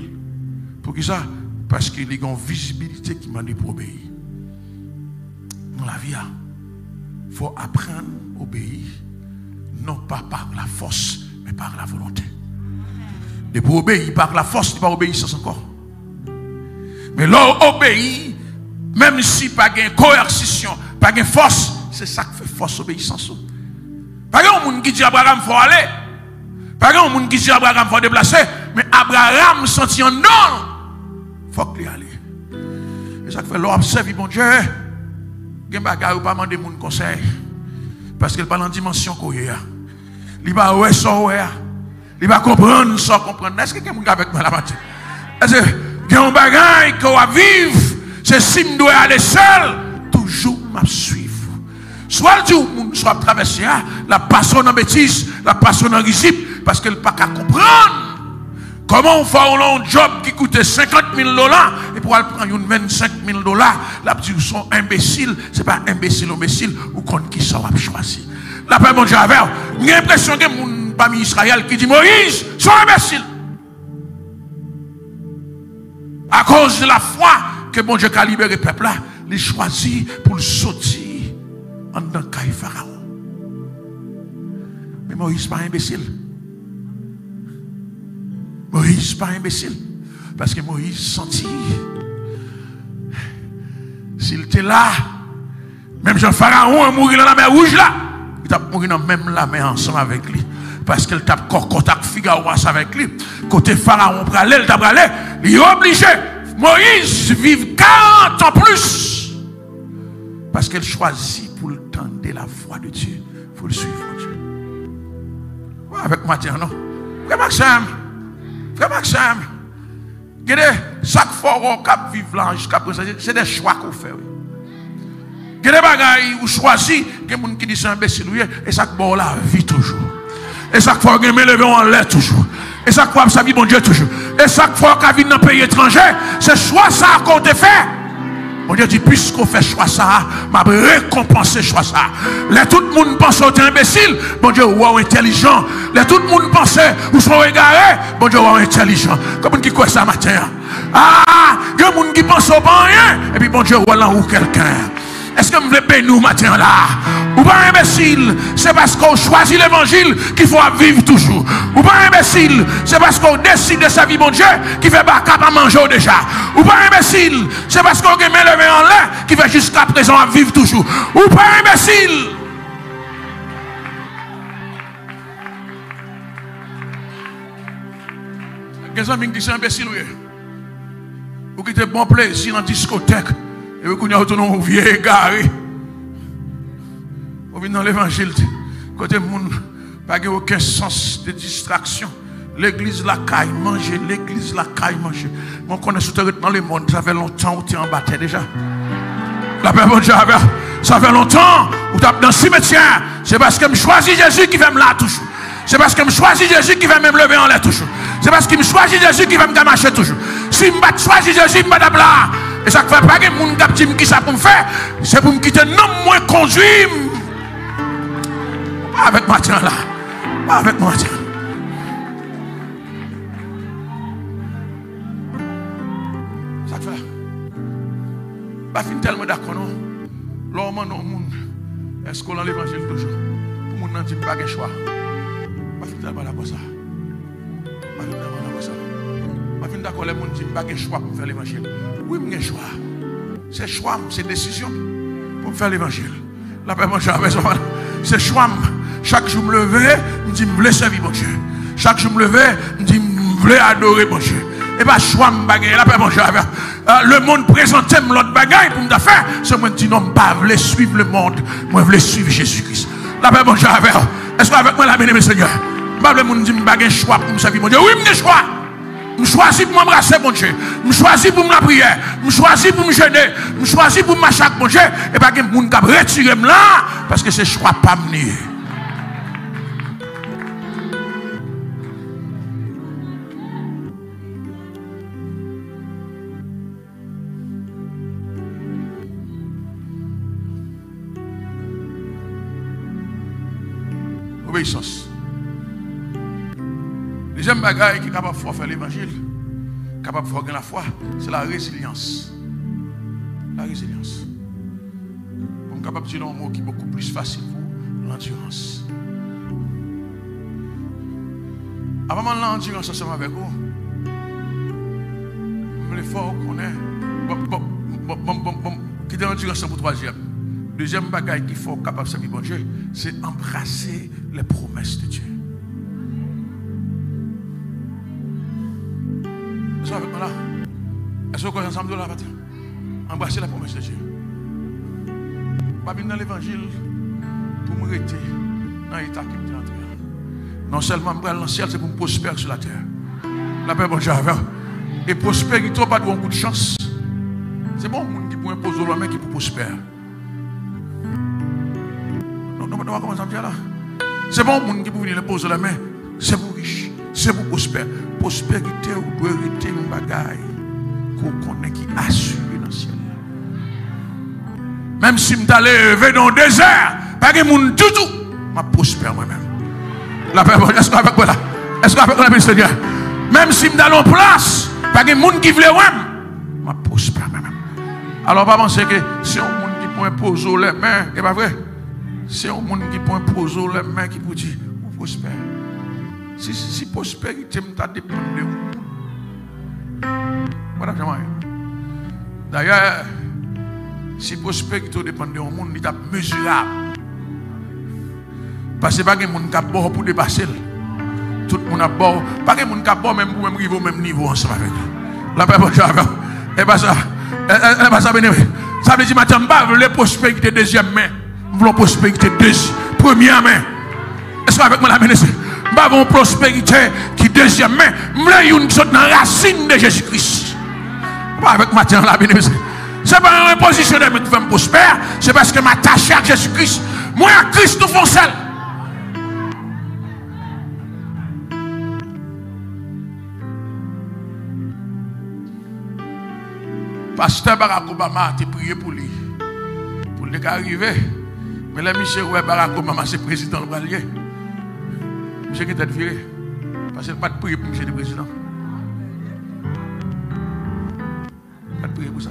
Pour qui ça? Parce qu'il y a une visibilité qui m'a dit pour obéir. Dans la vie, il faut apprendre à obéir, non pas par la force, mais par la volonté. Et pour obéir par la force, il ne va pas obéir sans encore. Mais là, obéir, même si pas de coercition, pas de force, c'est ça qui fait force obéissance. Pas de monde qui dit Abraham il faut aller. Pas de monde qui dit Abraham il faut déplacer. Mais Abraham sentit un non. Il faut qu'il y aille. Et ça qui fait l'observer, bon Dieu. Il n'y a pas de demander mon conseil. Parce qu'il n'est pas dans la dimension qu'on est. Il va ouais ça ouais. Il va comprendre ça comprendre. Est-ce que quelqu'un est avec moi la matin? Est-ce que il y a un bagage qu'on va vivre? C'est si je dois aller seul, toujours m'a suivre. Soit le monde soit traversé, la passion en bêtise, la passion en risible, parce qu'elle n'a pas qu'à comprendre comment on fait un job qui coûte 50 000 $, et pour aller prendre 25 000 $, la petite sont imbéciles, c'est pas imbécile, ou contre qui ça va choisir. La paix, mon Dieu, j'ai l'impression que mon parmi Israël qui dit Moïse, sont imbéciles. À cause de la foi que bon Dieu a libéré le peuple là, il choisit pour le sortir en tant que Pharaon. Mais Moïse n'est pas imbécile. Moïse n'est pas imbécile. Parce que Moïse sentit. S'il était là, même Jean Pharaon a mouru dans la mer rouge là, il a mouru dans même la mer ensemble avec lui. Parce qu'il tape contact Figaro avec lui. Côté Pharaon pralé, il t'a pralé, il est obligé. Moïse vit 40 ans plus. Parce qu'elle choisit pour le tendre la voix de Dieu. Il faut le suivre, Dieu. Ouais, avec Mathieu, non? Frère Maxime. Frère Maxime. Regardez, chaque fois qu'on vit là jusqu'à présent, c'est des choix qu'on fait. Il y a des bagailles où choisit, il y a des gens qui disent c'est imbécile, et ça bon la vie toujours. Et chaque fois qu'on me lever en l'air toujours. Et chaque fois que ça vit bon Dieu toujours. Et chaque fois qu'on vit dans un pays étranger, c'est choix ça qu'on te fait. Bon Dieu dit, puisqu'on fait choix ça, m'a récompensé choix ça. Là, tout le monde pense que tu es imbécile. Bon Dieu, ou intelligent. Là, tout le monde pense que vous sont égarés. Bon Dieu, ou intelligent. Comme on dit quoi ça matin? Ah, il y a des gens qui pensent au pas rien. Et puis bon Dieu, ou là ou quelqu'un. Est-ce que vous voulez payer nous matin là? Ou pas imbécile? C'est parce qu'on choisit l'évangile qu'il faut vivre toujours. Ou pas imbécile? C'est parce qu'on décide de sa vie, mon Dieu, qui fait pas capable de manger déjà. Ou pas imbécile? C'est parce qu'on met levé en l'air qui fait jusqu'à présent à vivre toujours. Ou pas imbécile? Quelques amis qui disent imbécile, oui. Ou qui te bon plaisir dans la discothèque. Et vous connaissez autour de vieux égaré. Vous venez dans l'évangile. Côté monde, pas aucun sens de distraction. L'église la caille manger, l'église la caille manger. Mon connaisseur dans le monde, ça fait longtemps où tu es en bataille déjà. La paix, bon Dieu, ça fait longtemps où tu es dans le cimetière. C'est parce que je choisis Jésus qui va me la toucher. C'est parce que je choisis Jésus qui va me lever en l'air toujours. C'est parce que je choisis Jésus qui va me marcher toujours. Si je choisis Jésus, je vais là. Et ça ne fait pas que mon gars qui ça pour me faire. C'est pour me quitter non moins conduire. Pas avec moi tiens là. Pas avec moi tiens. Ça fait là. Pas fin tellement d'accord non. L'homme non monde. Est-ce qu'on a l'évangile toujours? Pour mon nan dit pas de choix. Pas fin tellement d'accord ça. Pas fin tellement d'accord ça. Pas fin d'accord les monde dit pas de choix pour faire l'évangile. Oui, j'ai un choix. C'est choix, c'est décision pour faire l'évangile. La paix, mon Dieu, c'est choix. Chaque jour, je me levais, je me dis, je voulais servir mon Dieu. Chaque jour, je me levais, je me dis, je voulais adorer mon Dieu. Et pas choix, la paix, mon Dieu. Le monde présentait l'autre bagaille pour me faire. C'est moi qui dis, non, je ne voulais pas suivre le monde. Moi, je voulais suivre Jésus-Christ. La paix, mon Dieu. Est-ce qu'avec moi, la bénédiction, Seigneur? Le monde dit, je n'ai pas choix pour me servir mon Dieu. Oui, j'ai choix. Je choisis pour m'embrasser mon Dieu. Je choisis pour me la prière. Je choisis pour me gêner. Je choisis pour marcher avec mon Dieu. Et pas que mon cap retirer là parce que c'est choix pas mener. Obéissance. Deuxième bagaille qui est capable de faire l'évangile, capable de faire la foi, c'est la résilience. La résilience. On est capable de dire un mot qui est beaucoup plus facile pour l'endurance. Avant de l'endurance ensemble avec vous, l'effort qu'on est, qui est l'endurance pour troisième. Deuxième bagaille qu'il faut capable de servir bon Dieu, c'est embrasser les promesses de Dieu. Est-ce avec moi là? Est-ce qu'on est ensemble de là? Embrasser la promesse de Dieu. Pas venir dans l'évangile pour me rester dans l'état qui me entré. Non seulement me dans le ciel, c'est pour me prospérer sur la terre. La paix, bon Dieu. Et prospérité, pas de bon coup de chance. C'est bon, monde qui peut imposer la main qui peut prospérer. Non, on va commencer à dire là. C'est bon, monde qui peut venir imposer la main. C'est pour riche. C'est pour prospérer. Prospérité ou doit hériter une bagaille qu'on connaît qui assure dans le ciel. Même si je suis allé dans le désert, pas de monde du tout, je prospère moi-même. La paix, est-ce qu'on avec moi là? Est-ce qu'on avec moi, Seigneur? Même si je suis allé en place, pas de monde qui voulait moi, je prospère moi-même. Alors, pas penser que c'est un monde qui peut imposer les mains, c'est pas vrai? C'est un monde qui peut imposer les mains qui peut dire, vous prospère. Si prospérité me dépend de vous. Voilà, d'ailleurs, si prospérité dépend de vous, il est mesurable. Parce que pas que les gens qui ont pour dépasser. Tout le monde a bord. Pas que les gens qui ont même pour arriver au même niveau ensemble avec nous. La paix pour Dieu. Et pas ça. Et pas ça, bien. Ça veut dire que je ne veux pas la prospérité deuxième main. Nous voulons prospérité première main. Est-ce qu'avec moi la bénédiction? Nous avons une prospérité qui deuxième main. Nous voulons une qui sont dans la racine de Jésus-Christ. Pas avec moi la bénédiction. Ce n'est pas une imposition de me faire prospère. C'est parce que je m'attache à Jésus-Christ. Moi, à Christ, nous faisons seul. Pasteur Barack Obama a prié pour lui. Pour lui arriver. Mais là, monsieur Barack Obama, c'est président le Bralier. Monsieur qui est viré. Parce qu'il n'y a pas de prière pour monsieur le président. Pas de prière pour ça.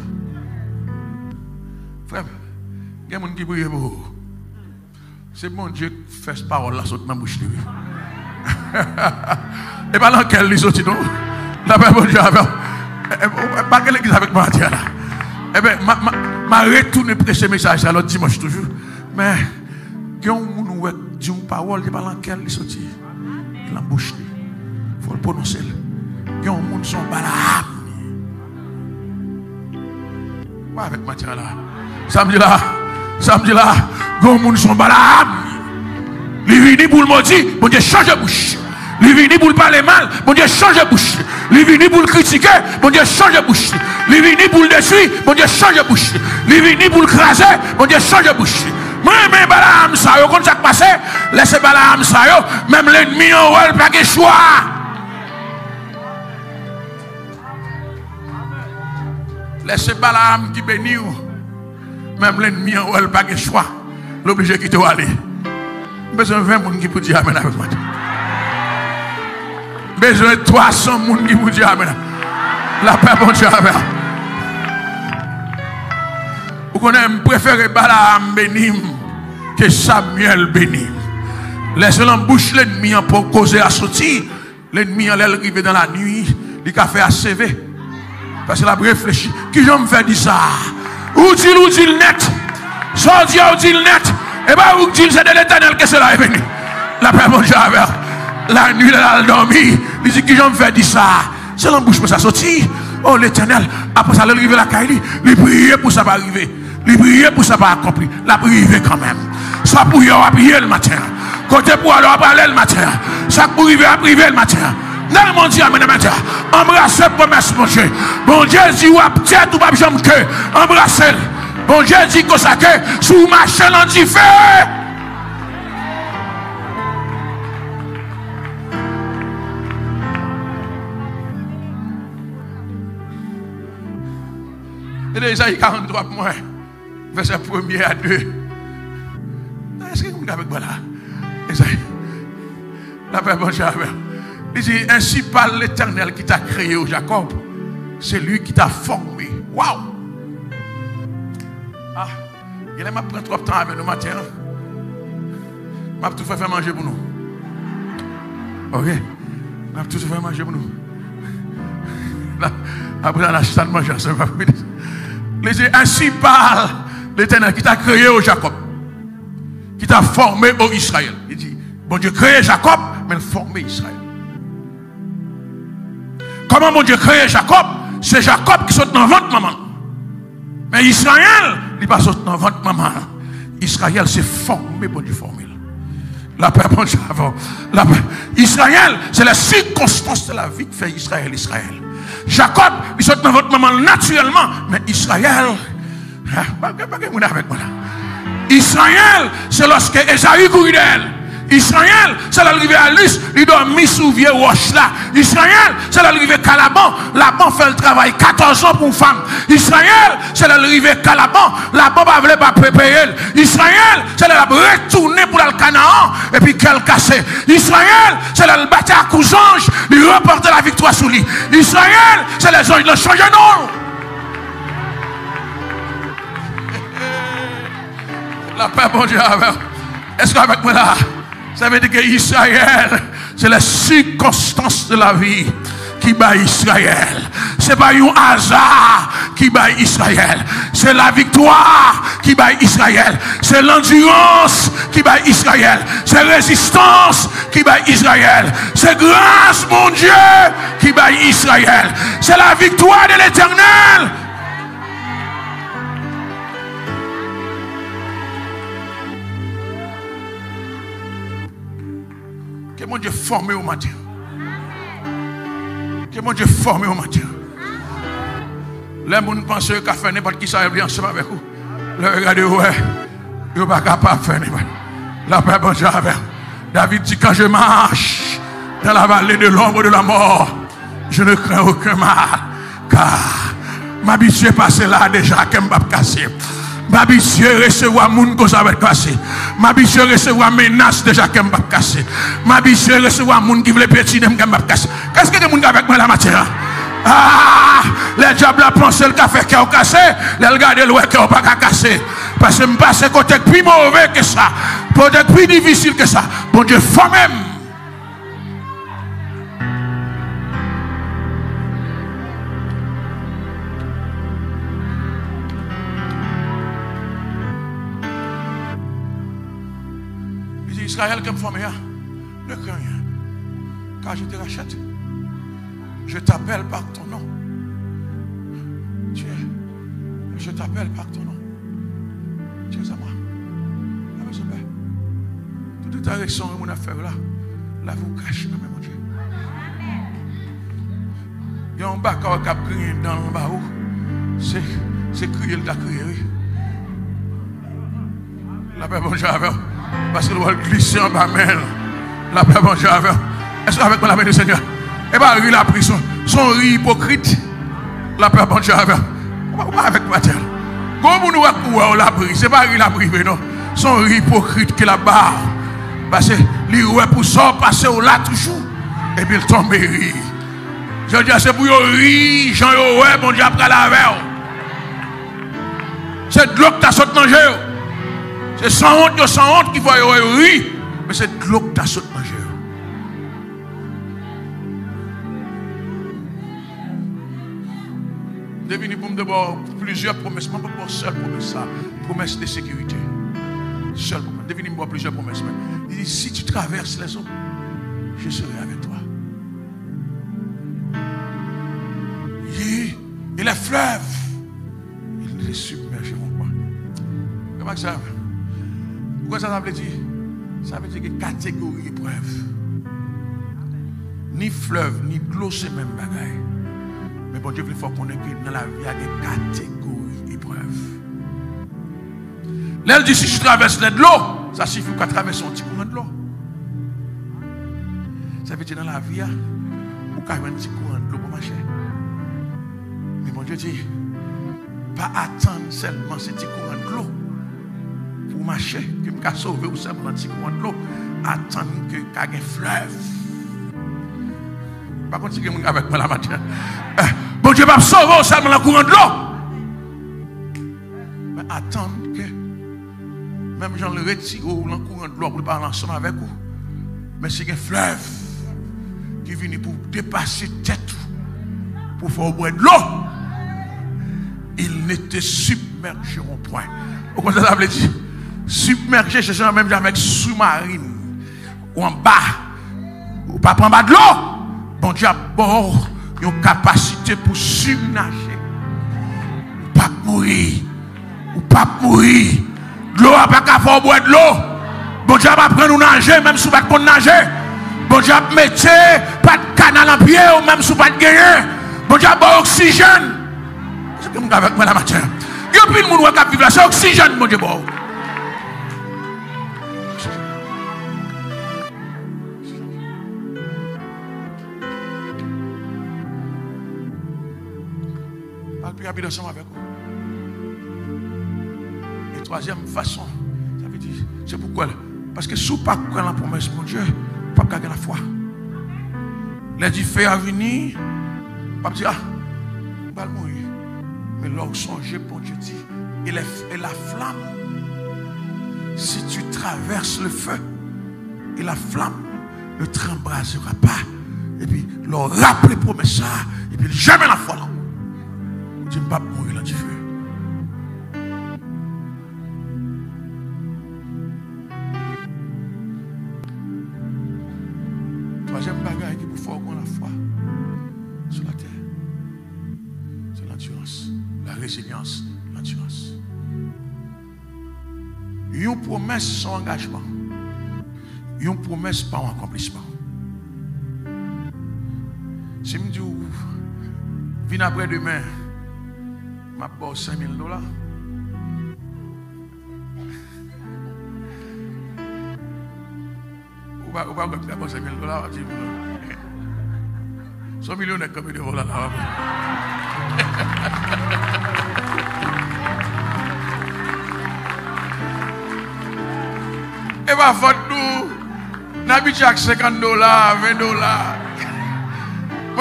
Frère, il y a des gens qui prient pour vous. C'est bon Dieu qui fait cette parole là, saute dans la bouche de lui. Et pas dans quel lit saute, non? La paix bon Dieu. Pas que l'église avec moi là. Eh bien, ma retourne prêcher message à l'autre dimanche toujours. Mais, il y a un monde qui dit une parole, il n'y a pas dans quel lit saute. Il la bouche. Il faut le prononcer. Il y a un monde qui sont Balaam. Pas avec Mathieu là. Samedi là, il y a un monde qui sont Balaam. Il vient pour le maudit, bon Dieu change de bouche. Il vient pour le parler mal, bon Dieu change de bouche. Il vient pour le critiquer, bon Dieu change de bouche. Il vient pour le détruire, bon Dieu change de bouche. Il vient pour le craser, bon Dieu change de bouche. Moi-même, Balaam, ça, quand ça passe, laissez Balaam, ça, même l'ennemi, on n'a pas de choix. Laissez Balaam qui bénit, même l'ennemi, on n'a pas de choix. L'obligé qui te va aller. Besoin de 20 personnes qui peuvent dire Amen avec moi. Besoin de 300 personnes qui peuvent dire Amen. La paix, bon Dieu, Amen. Vous connaissez, je préfère Balaam béni que Samuel béni. Laissez l'embouche l'ennemi pour causer à sortir. L'ennemi, il arrive dans la nuit, il a fait ACV. Parce qu'il a réfléchi. Qui j'aime faire dire ça? Ou dit net? Sorti ou dit net? Et bien, où dit c'est de l'éternel que cela est venu. La paix, mon Dieu, la nuit, elle a dormi. Il dit, qui j'en fait dire ça? C'est l'embouche pour ça sortir. Oh, l'éternel, après ça, il arrive la caille, il priait pour ça pas arriver. Il priait pour ça pas accomplir. La prière quand même. Ça pour y avoir prié le matin. Côté pour aller parler le matin. Ça pour arriver à prier le matin. Dans mon Dieu, amen, matin. Embrassez promesse, mon Dieu. Bon Dieu dit, ou à tête ou pas jambe que. Embrassez. Bon Dieu dit que ça que sous marché l'anti fait. Et Isaïe 43 moins, verset 1er à 2. Est-ce que vous avez avec moi là? Isaïe. La paix, bon Dieu. Il dit, ainsi parle l'Éternel qui t'a créé au Jacob. C'est lui qui t'a formé. Waouh! Ah, il m'a pris trop de temps avec nous matin. M'a tout fait manger pour nous. Ok? M'a tout fait manger pour nous. Après, on a acheté de manger. Il dit, ainsi parle l'Éternel qui t'a créé au Jacob. Qui t'a formé au Israël. Il dit, bon Dieu créé Jacob, mais il formé Israël. Comment mon Dieu créé Jacob? C'est Jacob qui saute dans votre maman. Mais Israël, il va sauter dans votre maman. Israël s'est formé pour Dieu former. La paix, bon Dieu, avant. Israël, c'est la circonstance de la vie qui fait Israël. Jacob, il saute dans votre maman naturellement. Mais Israël, Israël, c'est lorsque Esaü courit d'elle. Israël, c'est l'arrivée à Luz, il doit mis sous vieux roche là. Israël, c'est l'arrivée Calaban, Laban fait le travail 14 ans pour une femme. Israël, c'est l'arrivée Calaban, Laban ne voulait pas préparer. Israël, c'est la retourner pour le Canaan et puis qu'elle casse. Israël, c'est la battre à coups anges, il reporte la victoire sur lui. Israël, c'est les anges qui ont changé de nom. La paix, bon Dieu, est-ce qu'avec moi là? Ça veut dire que Israël, c'est la circonstance de la vie qui bat Israël. Ce n'est pas un hasard qui bat Israël. C'est la victoire qui bat Israël. C'est l'endurance qui bat Israël. C'est la résistance qui bat Israël. C'est grâce, mon Dieu, qui bat Israël. C'est la victoire de l'Éternel. Que mon Dieu formé au matin. Que mon Dieu formé au matin. Les gens pensent qu'à faire n'importe qui ça est bien ensemble avec vous. Regardez, ouais, ils ne sont pas capables de faire n'importe. La paix, bon Dieu, David dit, quand je marche dans la vallée de l'ombre de la mort, je ne crains aucun mal. Car m'habitué passer là déjà, qu'elle ne va pas casser. M'habitué recevoir moun que ça va casser. M'habitué recevoir menaces déjà qu'elle m'a cassé. M'habitué recevoir moun qui veut pétiner qu'elle m'a cassé. Qu'est-ce que les moun avec moi la matière? Ah, les diables a pensé le café qui a cassé, les regarder le qui a pas cassé. Parce que me passe côté plus mauvais que ça, côté plus difficile que ça. Bon Dieu, faut même. Israël qui me forme, ne crains rien, car je te rachète. Je t'appelle par ton nom. Je t'appelle par ton nom. Tu es à moi. Avec ce Père. Toute direction de mon affaire là, La vous cache, mon Dieu. Il y a un bacard qui a crié dans le bas. C'est crier, il a crié. La paix, bon Dieu, parce qu'il va glisser en bas, mais la paix, bon Dieu, est-ce que avec moi la main du Seigneur? Et bien, il a pris son riz hypocrite. La paix, bon Dieu, avec moi, tel. Comme nous avons la pris, c'est pas il a pris, non. Son riz hypocrite qui la barre. Parce que lui, pour ça, passer au là toujours. Et puis il tombe et rit. Je dis, c'est pour rire, Jean, ouais, bon Dieu, après la veille. C'est de l'eau que tu as sauté manger. C'est sans honte qu'il faut rire. Mais c'est de l'eau que tu as sauté manger. Devine pour me devoir plusieurs promesses. Je ne peux pas seule promesse. Promesse de sécurité. Seule promesse. Devine pour plusieurs promesses. Il dit, si tu traverses les eaux, je serai avec toi. Et les fleuves, ils les submergeront pas. Comment ça veut? Pourquoi ça veut dire? Ça veut dire que catégorie épreuve. Ni fleuve, ni de l'eau, c'est même bagaille. Mais bon Dieu, il faut qu'on ait que dans la vie, il y a des catégories épreuves. Là, elle dit, si je traverse de l'eau, ça suffit qu'à traverser un petit courant de l'eau. Ça veut dire dans la vie, ou qu'à un petit courant de l'eau pour marcher. Mais mon Dieu dit, pas attendre seulement ce petit courant de l'eau pour marcher, que je sauver ou seulement un petit courant de l'eau, attendre que y ait un fleuve. Par contre, si vous avec moi la matin, bon Dieu va sauver seulement le courant de l'eau. Mais attendre que, même j'en le retire ou le courant de l'eau pour parler ensemble avec vous, mais c'est un fleuve qui vient pour dépasser tête, pour faire boire de l'eau. Ils ne te submergeront point. Au contraire, ça veut dire submerger, c'est ça même avec sous-marine ou en bas, ou pas en bas de l'eau. Bon Dieu a bord une capacité pour submerger. Ou pas mourir. Ou pas mourir. L'eau n'a pas qu'à faire boire de l'eau. Bon Dieu va prendre nous nager, même si vous ne pouvez pas nager. Bon Dieu va mettre pas de canal en pied, ou même si vous ne pouvez pas gagner. Bon Dieu va oxygène. C'est comme avec moi la matin. Il y a plus de monde qui vivent là, c'est oxygène, mon Dieu. Puis ensemble avec vous. Et troisième façon, ça veut dire, c'est pourquoi? Parce que si vous ne pas croire la promesse, mon Dieu, vous ne pouvez pas garder la foi. Les dit fait à venir, pas dire, ah, pas mourir. Mais là où songer, bon Dieu dit, et la flamme, si tu traverses le feu, et la flamme ne t'embrasera pas, et puis leur rappeler promesse ça, et puis jamais la foi là. Tu ne peux pas mourir dans du feu. Troisième bagage qui vous faut avoir la foi sur la terre, c'est l'endurance, la résilience, l'endurance. Une promesse sans engagement, une promesse par accomplissement. Si je me dis, viens après demain, je vais $5,000. Ou pas d'abord $5,000. 100 millions de combien de volants là? Et bien, faut nous, n'habituons à $50, $20.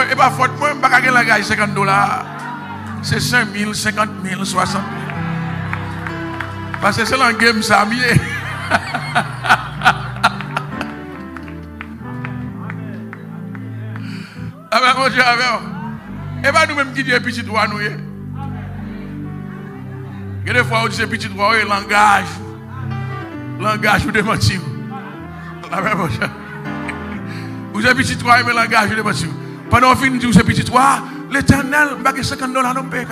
Et bien, faut moi, je ne vais pas gagner $50. C'est 5 000, 50 000, 60 000. Parce que c'est dans le game, ça mieux. Ah ben, mon Dieu, et bien, nous-mêmes qui disons petit droit, nous. Il y a des fois où c'est petit droit, langage. Langage ou démentir. Ah ben, mon Dieu. Vous avez petit droit, mais langage ou démentir. Pendant qu'on finit, vous avez petit droit. L'Éternel, je vais $50 dans le pays.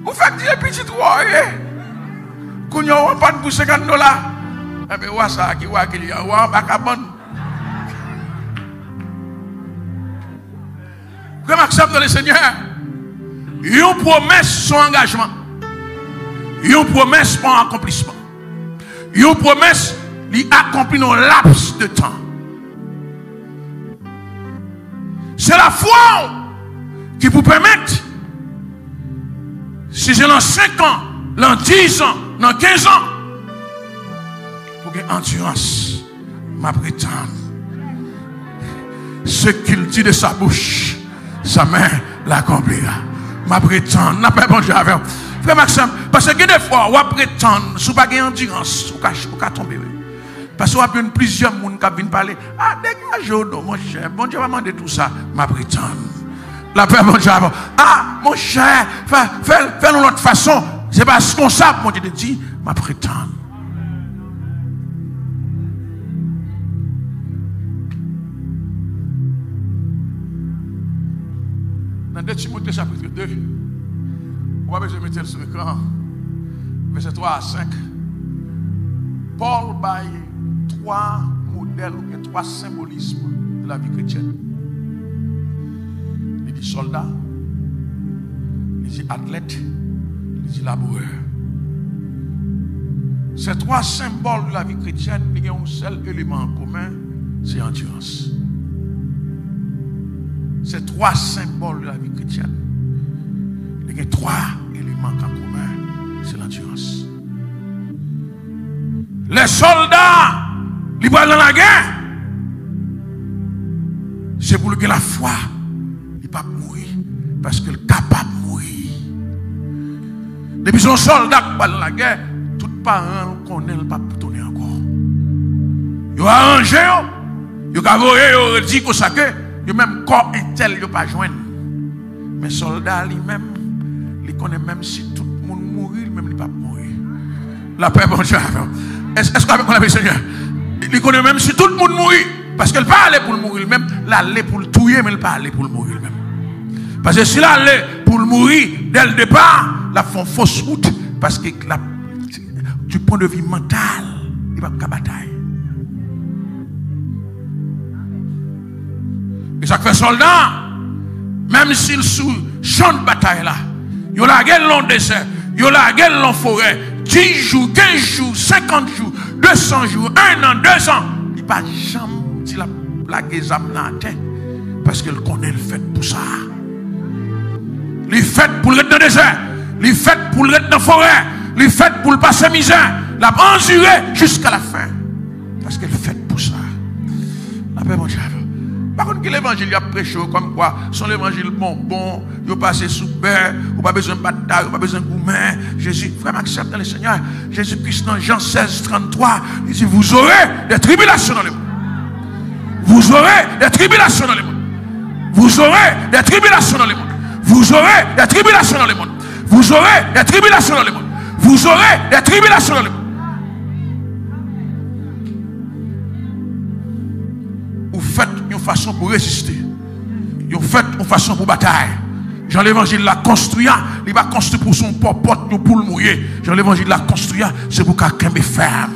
Vous faites des petits droits. Quand vous n'avez pas de $50, Mais ouais, ça, qui ouais, qu'il y a, ouais, pas qu'à bonne. Frère Maxime dans le Seigneur, une promesse son engagement. Une promesse son accomplissement. Une promesse qui accomplit dans laps de temps. C'est la foi qui vous permet, si c'est dans 5 ans, dans 10 ans, dans 15 ans, pour que endurance m'a prétendre. Ce qu'il dit de sa bouche, sa main l'accomplira. Ma prétendre, n'a pas bon Dieu avec. Frère Maxime, parce que des fois, on prétend, si vous n'avez pas d'endurance, vous pouvez tomber. Parce que vous avez plusieurs personnes qui viennent parler. Ah, dégagez, mon cher. Bon Dieu va demander tout ça. Ma prétendre. La paix, mon Dieu. Ah, mon cher, fais-nous l'autre façon. C'est parce qu'on sait, mon Dieu te dit, ma prétendre. Dans 2 Timothée chapitre 2, on va besoin de mettre sur l'écran, verset 3 à 5. Paul baille 3 modèles ou 3 symbolismes de la vie chrétienne. Il dit soldat, il dit athlète, il dit laboureur. Ces 3 symboles de la vie chrétienne, il y a un seul élément en commun, c'est endurance. Ces 3 symboles de la vie chrétienne, il y a 3 éléments en commun, c'est l'endurance. Les soldats, ils vont dans la guerre, c'est pour que la foi, il ne va pas mourir, parce qu'il est capable de mourir. Depuis son soldat qui va dans la guerre, tout parent connaît le pas tourner encore. Ils ont arrangé, ils ont avoué, ils ont dit que ça que, ils ont même corps intel, ils n'ont pas joindre. Mais soldat lui-même, il connaît même si tout le monde mourit, même il ne va pas mourir. La paix, bon Dieu. Est-ce qu'on a vu Seigneur? Il connaît même si tout le monde mourit. Parce qu'il ne pas aller pour le mourir même. Il allait pour le tuer, mais il ne pas aller pour le mourir même. Parce que s'il allait pour le mourir, dès le départ, il a fait une fausse route. Parce que du point de vue mental, il va pas bataille. Et ça fait soldat, même s'il sous champ de bataille là, il y a la guerre long désert, il y a la guerre long forêt, 10 jours, 15 jours, 50 jours, 200 jours, 1 an, 2 ans, il n'y a pas jamais si la guerre dans la tête, parce qu'il connaît le fait pour ça. Il fait pour le dans le désert, il fait pour le dans la forêt, il fait pour le passer misère, l'a enduré jusqu'à la fin, parce qu'il fait pour ça. La paix, mon Dieu. Par contre, que l'évangile a prêché comme quoi, son évangile bon, il a passé sous beurre, il n'a pas besoin de bataille, il n'a pas besoin de gourmet. Jésus, frère, accepte dans le Seigneur. Jésus-Christ, dans Jean 16, 33, il dit, vous aurez des tribulations dans le monde. Vous aurez des tribulations dans le monde. Vous aurez des tribulations dans le monde. Vous aurez des tribulations dans le monde. Vous aurez des tribulations dans le monde. Vous aurez des tribulations dans le monde. Vous faites une façon pour résister. Vous faites une façon pour bataille. Jean l'évangile l'a construit. Il va construire pour son popote, pour le mouiller. Jean l'évangile l'a construit. C'est pour quelqu'un me ferme.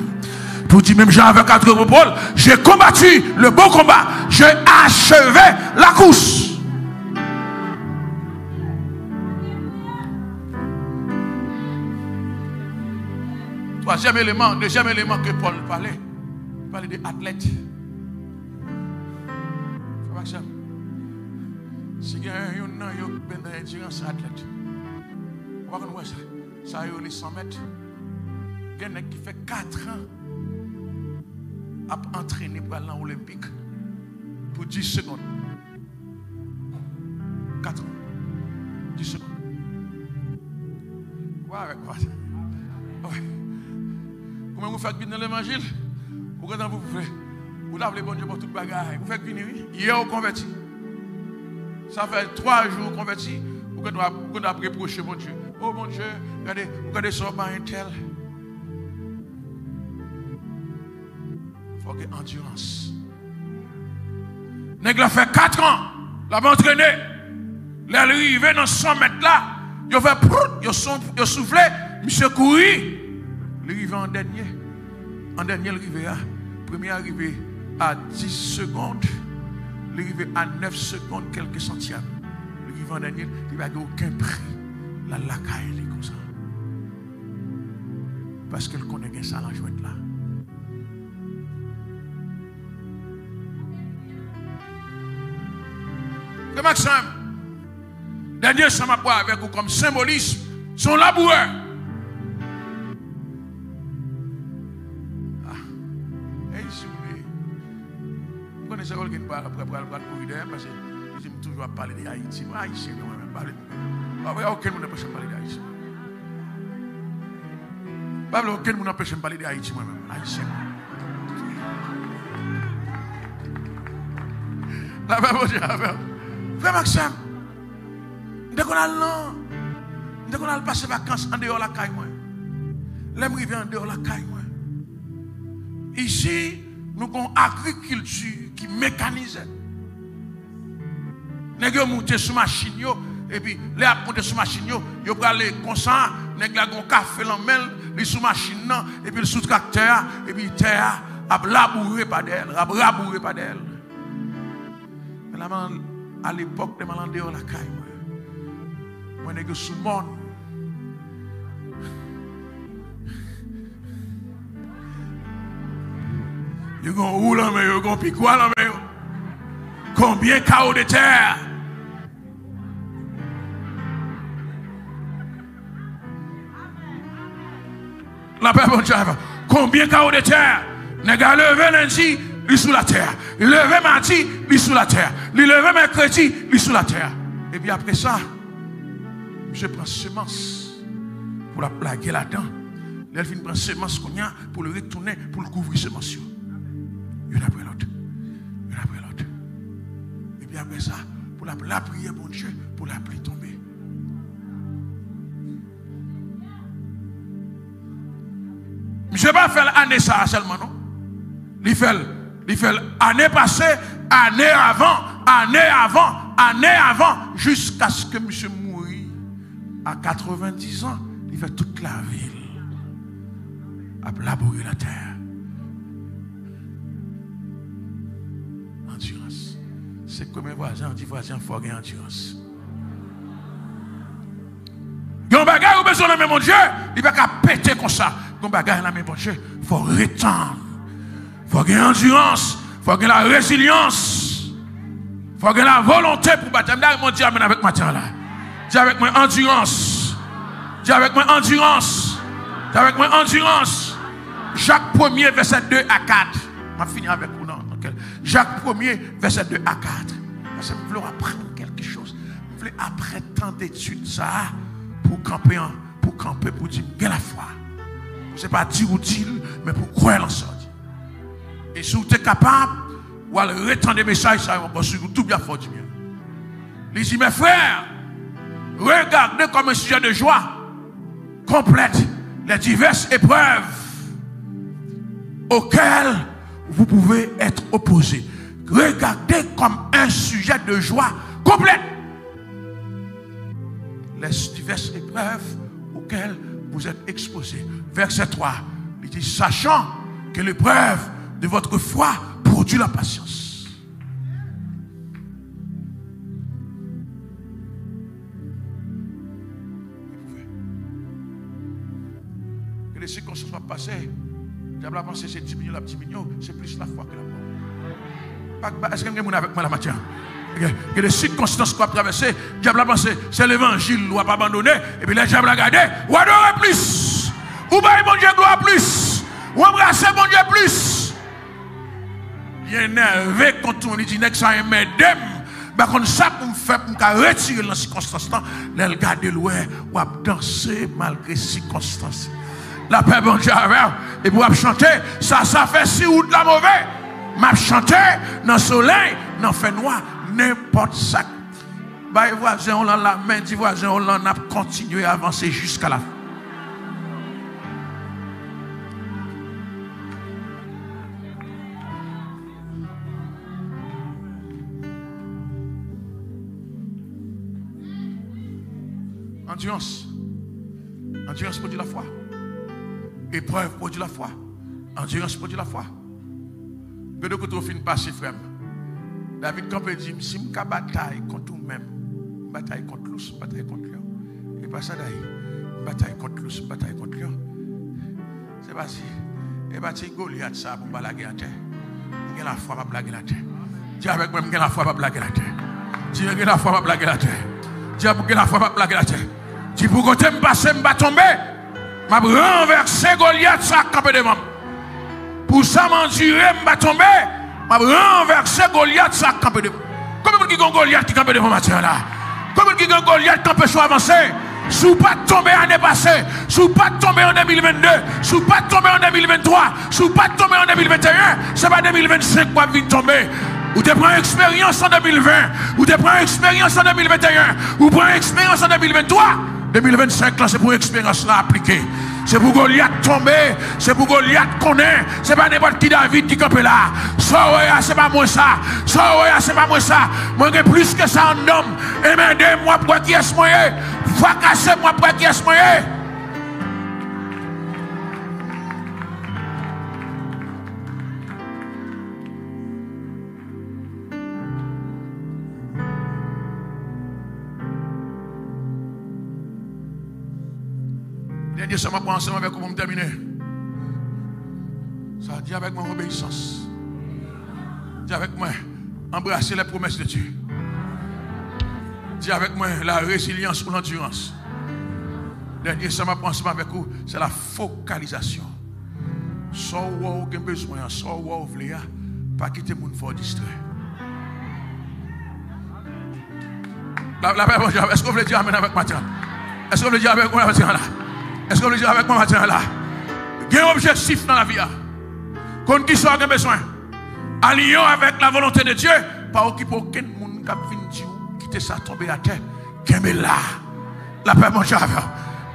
Pour dire même Jean avec 4 épaules, j'ai combattu le bon combat. J'ai achevé la course. Troisième élément, deuxième élément que Paul parlait. Il parlait des athlètes. Si il y a un an, il y a une endurance athlète. On va voir ça. Ça y est, les 100 mètres. Il y a un qui fait 4 ans à entraîner pour aller en Olympique pour 10 secondes. 4 ans. 10 secondes. Ouais. Comment vous faites bien dans l'évangile? Pourquoi vous faites? Vous avez bon Dieu pour toute bagarre. Vous faites venir, oui. Hier, vous converti. Ça fait 3 jours converti. Vous avez reproché mon Dieu. Oh mon Dieu, regardez ça, un tel. Il faut qu'il y ait endurance. Nèg la fait 4 ans. La va entraîné. L'arrivée dans 100 mètres là. Il fait prout, il soufflé. Monsieur courir. L'arrivée en dernier. En dernier arrivé, premier arrivé à 10 secondes, l'arrivée à 9 secondes, quelques centièmes. L'arrivée en dernier, il n'y a aucun prix. La lacaille est comme ça. Parce qu'elle connaît ça, la jointe là. Que Maxime, dernier, ça m'a pas avec vous comme symbolisme, son laboureur. Vous connaissez quelqu'un qui parle après corridor parce que j'aime toujours parler de Haïti. Moi, Haïtien, moi même parler. Il n'y a aucun monde n'empêche de parler d'Haïti. Il n'y a aucun monde n'empêche de parler d'Haïti moi-même. Haïtien. La Bible dit, frère Maxime, dès qu'on a l'an, dès qu'on a passé vacances en dehors de la caille, moi. L'aime arriver en dehors de la caille, moi. Ici, nous avons une agriculture qui mécanise. Nous avons monté sur machine, et puis, les monté sur machine, ils ont aller comme ça, nous avons un café dans le sous machine, et puis le sous tracteur, et puis terre, a labouré par d'elle, a labouré par d'elle. À l'époque de Malandéo, la caille, moi, je suis sous monde. Ils ont roulé, ils ont piqué, combien de chaos de terre? La paix, bon Dieu. Combien de chaos de terre? N'est pas levé lundi, il est sous la terre. Il levé mardi, il est sous la terre. Il levé mercredi, il est sous la terre. Et puis après ça, je prends semence pour la plaguer là-dedans. Elle vient prendre semence qu'on a pour le retourner, pour le couvrir semence. Une après l'autre. Une après l'autre. Et puis après ça, pour la prier, bon Dieu, pour la pluie tomber. Je ne vais pas faire l'année ça seulement, non? Il fait année passée, année avant, jusqu'à ce que monsieur mourit à 90 ans. Il fait toute la ville à labourer la terre. Endurance. C'est comme un voisin, on dit voisin, il faut avoir endurance. Il y a un bagage où besoin de même mon Dieu, il va pas péter comme ça. Il y a un bagage dans même mon Dieu, il faut retendre. Il faut avoir endurance, il faut avoir la résilience, il faut avoir la volonté pour battre. Mon Dieu, amène avec moi, tiens là. Dis avec moi endurance. Dis avec moi endurance. Dis avec moi endurance. Jacques 1er, verset 2 à 4. Je vais finir avec vous, non? Jacques 1er, verset 2 à 4. Parce que je voulais apprendre quelque chose. Je voulais apprendre tant d'études, ça, pour camper, pour dire, quelle la foi. Ce n'est pas dire ou dire, mais pour croire en ça. Et si vous êtes capable, ou à retendre des messages, ça va tout bien fort du bien. Il dit, mes frères, regardez comme un sujet de joie complète les diverses épreuves auxquelles vous pouvez être opposés. Regardez comme un sujet de joie complète les diverses épreuves auxquelles vous êtes exposés. Verset 3, il dit, sachant que l'épreuve de votre foi produit la patience. Que les circonstances soient passées, diable a pensé c'est 10 millions, la petite million, c'est plus la foi que la mort. Est-ce que vous êtes avec moi la matière? Que les circonstances qu'on a traversées, le diable a pensé c'est l'évangile, on ne va pas abandonner, et puis le diable a regardé, ou adorer plus, ou bailler mon Dieu gloire plus, ou embrasser mon Dieu plus. Il est énervé quand on lui dit que ça est m'aidem. Mais quand ça pour me faire, pour me retirer dans ces circonstances, là, elle garde loin, ou à danser malgré les circonstances. La paix, bon Dieu, et pour chanter, ça fait si ou de la mauvaise. M'a chanté dans le soleil, dans le fait noir, n'importe ça. Bah, les voisins ont la main, les voisins ont a continué à avancer jusqu'à la fin. Endurance. Endurance produit la foi. Épreuve produit la foi. Endurance produit la foi. Que de côté, on finit passer, frère. David Campé dit, si je bataille contre vous-même, bataille contre l'ous, bataille contre l'un. Et pas ça d'ailleurs. Bataille contre l'ous, bataille contre l'un. C'est pas si. Et pas si Goliath ça pour blaguer la terre. Je la foi pour blaguer la terre. Dis avec moi, je la foi pour blaguer la terre. Dis je la foi pour blaguer la terre. Dis pour la foi pour blaguer la terre. Dis pour côté me passer, me tomber. M'a renverser Goliath ça campé devant. Pour ça m'endurer, me tomber. M'a renverser Goliath ça campé devant. Combien de Goliath qui campé devant matin là? Combien de Goliath qui empêche avancer? Si vous pas tomber l'année passée, si vous pas tomber en 2022, si vous pas tomber en 2023, si vous pas tomber en 2021, c'est pas 2025 que vous tomber. Vous te prenez expérience en 2020, vous te prenez expérience en 2021, vous prenez expérience en 2023. 2025 là c'est pour expérience là appliquée. C'est pour Goliath tomber, c'est pour Goliath connaître, c'est pas n'importe qui David qui campe là. Ça c'est pas moi ça. Ça c'est pas moi ça. Moi j'ai plus que ça en homme. Et m'aidez-moi pour qui est-ce moi. Fracassez-moi pour qui est-ce moi. Dernier ça m'a pris ensemble avec vous pour me terminer. Ça dit avec moi obéissance. Dis avec moi embrasser les promesses de Dieu. Dis avec moi la résilience ou l'endurance. Dernier ça m'a pris ensemble avec vous, c'est la focalisation. Sans où vous avez besoin, sans où vous voulez, pas quitter mon fort distrait. Est-ce que vous voulez dire amen avec moi? Est-ce que vous voulez dire avec moi là? Est-ce que vous voulez dire avec moi maintenant là? Il y a un objectif dans la vie. Qu'on qui soit besoin. Allions avec la volonté de Dieu. Pas occuper aucun monde qui vient dire quitter ça tomber à terre. Qu'est-ce là? La paix mon Dieu avec.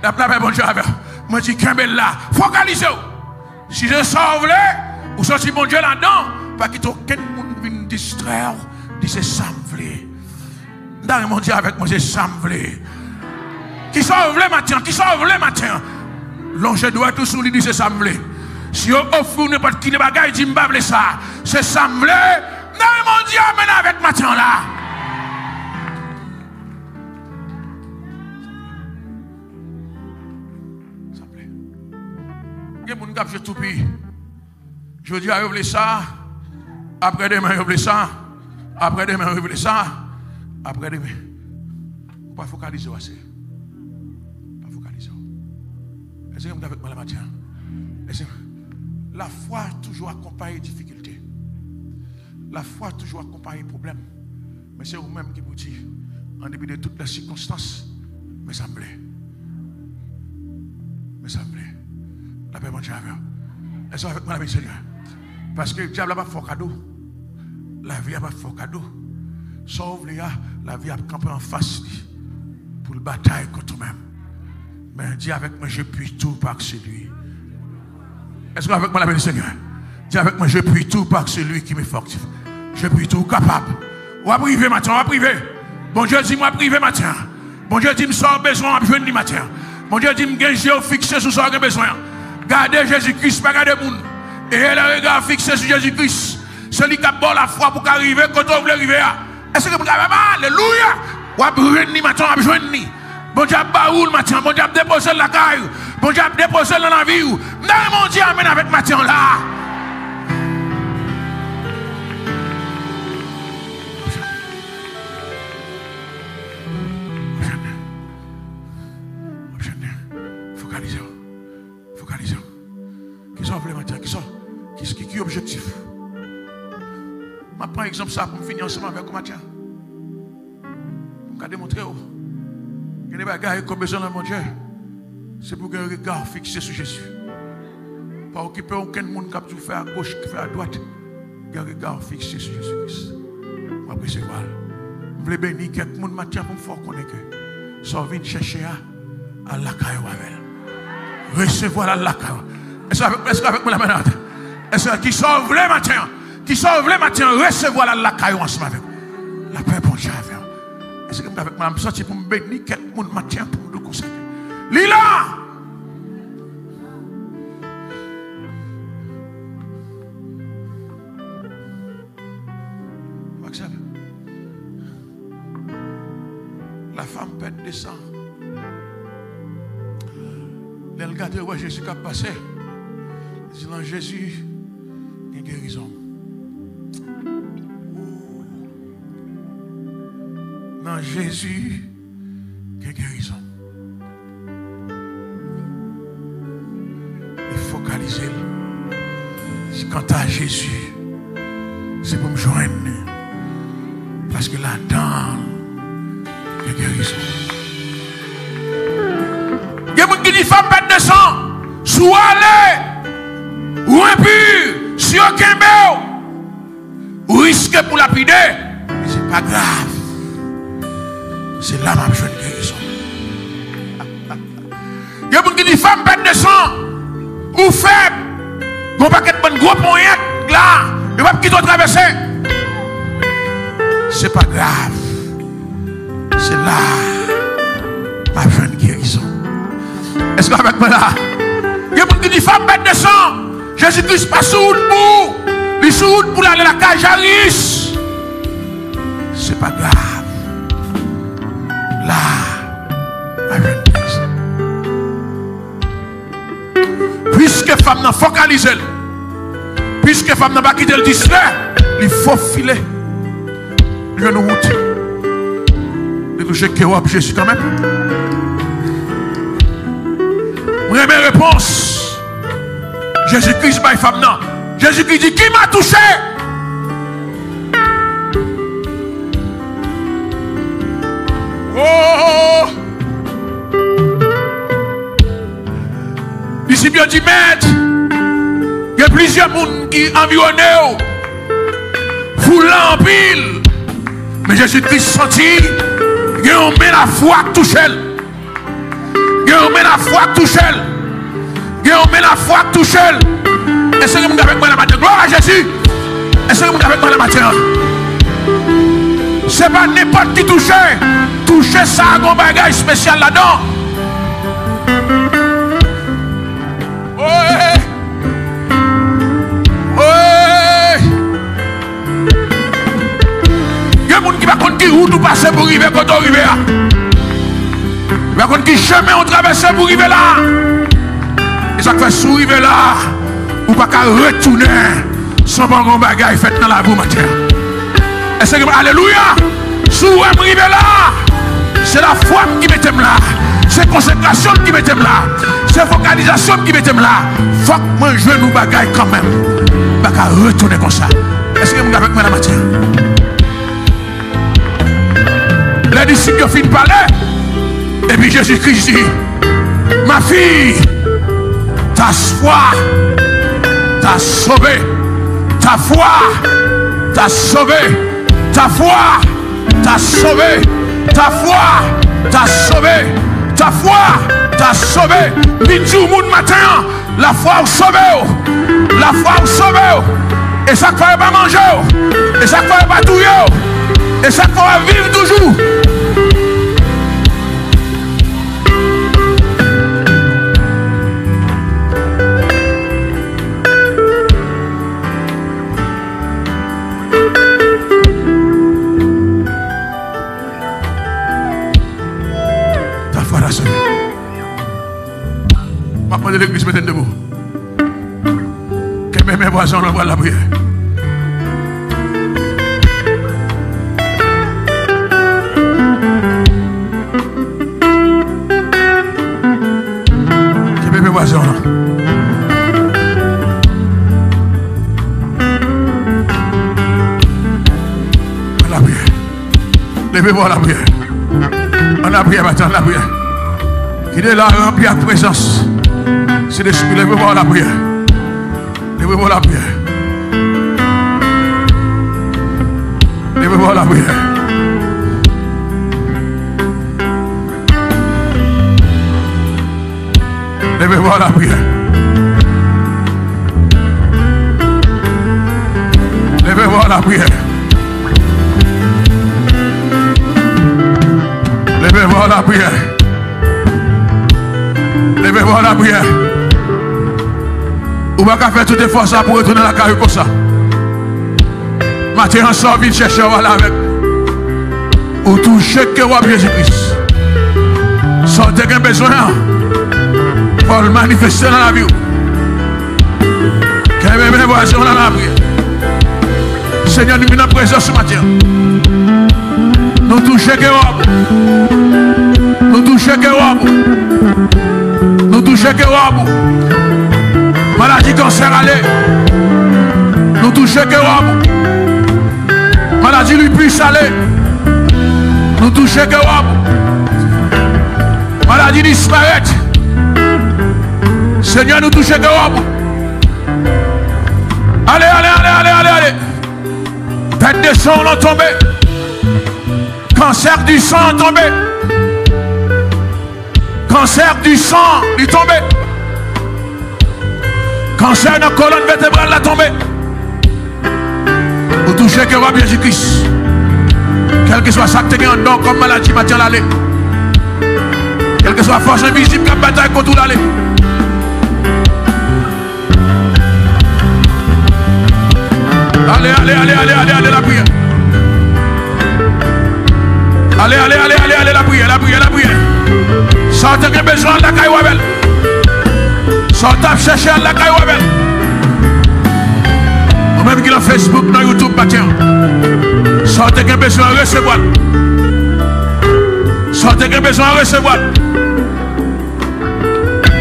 La paix mon Dieu avec. Moi dis qu'est-ce là? Focalisez-vous. Si je sauve là, ou sorti mon Dieu là-dedans, pas quitter aucun monde qui vient distraire. Dis c'est ça me voulait. Dans mon Dieu avec moi c'est ça me voulait. Qui sauve le matin, qui sauve le matin. L'ange doit tout sous lui dire c'est ça me voulait. Si on offre n'importe qui de bagaille, dit m'bable ça. C'est ça me voulait. Non, mon Dieu, amène avec matin là. Ça me plaît. Il y a des gens qui ont tout pis. Je dis à eux, ça. Après demain, eux, ça. Après demain, eux, ça. Après demain. On ne peut pas focaliser assez. Est-ce que vous avec moi la matin? La foi toujours accompagne difficulté. La foi toujours accompagne problème. Mais c'est vous-même qui vous dites, en dépit de toutes les circonstances, mais ça me plaît. Mais ça me plaît. La paix, mon Dieu, est-ce que vous avec moi la main, Seigneur? Parce que le diable n'a pas fait cadeau. La vie n'a pas fait cadeau. Sauf la vie a campé en face pour le bataille contre vous-même. Mais dis avec moi, je puis tout par celui. Est-ce que avec moi la bénédiction, Seigneur? Dis avec moi, je puis tout par celui qui me fortifie. Je puis tout capable. On va priver matin, on va priver. Bon Dieu dit, moi priver matin. Bon Dieu dit, me sort besoin, on va priver matin. Bon Dieu dit, me gagne fixé sur ce que besoin. Gardez Jésus-Christ, pas garder monde. Et le regard fixé sur Jésus-Christ. Celui qui a bon la foi pour arriver quand on veut arriver. Est-ce que vous avez alléluia? On va priver matin, on va besoin de nous. Bon Dieu a baoul matin, bon Dieu a déposé la caille, bon Dieu a déposé dans la vie. Non, mon Dieu amène avec matin là. Focalisez-vous. Qui sont les matins? Qui est objectif? Je prends exemple ça pour me finir ensemble avec le matin. Pour me démontrer. Il y a des bagages qui ont besoin de mon Dieu. C'est pour un regard fixé sur Jésus. Pas occuper aucun monde qui a fait à gauche, qui fait à droite. Il y a un regard fixé sur Jésus-Christ. Je vais recevoir. Je voulais bénir quelques monde matin pour me faire connaître que ça vient chercher à la caille. Recevoir à la caille. Est-ce qu'avec moi la main? Est-ce qui sauve le matin? Qui sauve le matin? Recevoir la caille ensemble avec la paix pour Dieu. Est-ce que vous avec moi, je sorti pour me bénir quelqu'un matin pour me consacrer. Lila! descend. Les regarder, ouais, Jésus qui a passé. Il dit, non, Jésus, il y a guérison. Non, Jésus, il y a guérison. Il faut focaliser. Quant à Jésus, c'est pour me joindre. Parce que là-dedans, il y a guérison. Il y a des gens qui disent, femme bête de sang, soit allé, ou impur, si aucun béo, ou risque pour lapider, mais c'est pas grave. C'est là ma jeune guérison. Il y a des gens qui disent, femme bête de sang, ou faible, bon paquet de bonnes gros poignettes, là, il va quitter traverser. C'est pas grave. C'est là ma jeune guérison. Est-ce qu'avec moi là, il y a des gens qui disent, femme bête de sang, Jésus-Christ passe sous route pour, il sous route pour aller à la cage à Jairus. C'est pas grave. Là, ma jeune guérison. Puisque femme n'a focalisé, puisque femme n'a pas quitté le distrait, il faut filer. Je nous route. De toucher Kéwab Jésus quand même. Première réponse. Jésus-Christ, ma femme, non. Jésus-Christ dit, qui m'a touché? Oh! Ici bien dit, maître, il y a plusieurs personnes qui environnent. Foulant en pile. Mais Jésus-Christ sentit, il y a la foi qui touche elle. Il y a la foi qui touche elle. Il y a la foi qui touche elle. Est-ce que vous avez avec moi la matière? Gloire à Jésus. Est-ce que vous avez avec moi la matière? Ce n'est pas n'importe qui touche. Toucher ça, un bagage spécial là-dedans. Ouais. Ouais. Il y a des gens qui ne savent pas qui route ou passer pour arriver quand on arrive là. Il y a des gens qui chemin ont traversé pour arriver là. Et ça fait sourire là. Ou pas qu'à retourner sans bon bagage fait dans la boue matière. Est-ce que alléluia? Sourire arriver là. C'est la foi qui met là. C'est la consécration qui met là. C'est la focalisation qui met là. Faut que moi je nous bagaille quand même. Pas qu'à retourner comme ça. Est-ce que vous avez avec moi la matière? Les disciples ont fini de parler. Et puis Jésus-Christ dit, ma fille, ta foi t'a sauvé. Ta foi t'a sauvé. Ta foi t'a sauvé. Ta foi t'a sauvé. Ta foi t'a sauvé. Midi ou monde matin, la foi a sauvé. La foi a sauvé. Et ça ne fait pas manger. Et ça ne fait pas tout. Et ça va vivre toujours. Ta foi a sauvé. Je vais prendre l'église, mettez debout. Que mes voisins envoient la prière. Voisin là. La prière. Levez-vous à la prière. On a prière maintenant, la prière. Il est là rempli à présence. C'est l'esprit. Levez-vous à la prière. Levez-vous à la prière. Levez-vous à la prière. Levez-vous à la prière. Levez-vous à la prière. Levez-vous à la prière. Levez-vous à la prière. Ou pas qu'à faire tout effort ça pour retourner la carrière comme ça. Matin en sort, vite chercher à aller avec. Ou toucher que Jésus-Christ. Sortez qu'un besoin pour le manifester dans la vie. Qu'il y ait une bénévotion dans la prière. Seigneur, nous venons en présence ce matin. Nous touchons que nous touchons que nous touchons que maladie cancer allez. Nous touchons que maladie lupus allez. Nous touchons que maladie disparaît. Seigneur, nous touchons que allez. Tête de sang ont tombé. Cancer du sang est tombé. Cancer du sang est tombé. Cancer de la colonne vertébrale est tombé. Vous touchez que va Jésus-Christ. Quel que soit ça que tu as en comme maladie, matin l'aller. Quelle que soit la force invisible qui a bataille contre l'aller. Allez, la prière. Allez, la prière. Sortez que besoin de la caille Wabel. Sortez chercher la caille Wabel. Même qui est Facebook, dans YouTube, matin. Sortez que besoin de recevoir. Sortez que besoin de recevoir.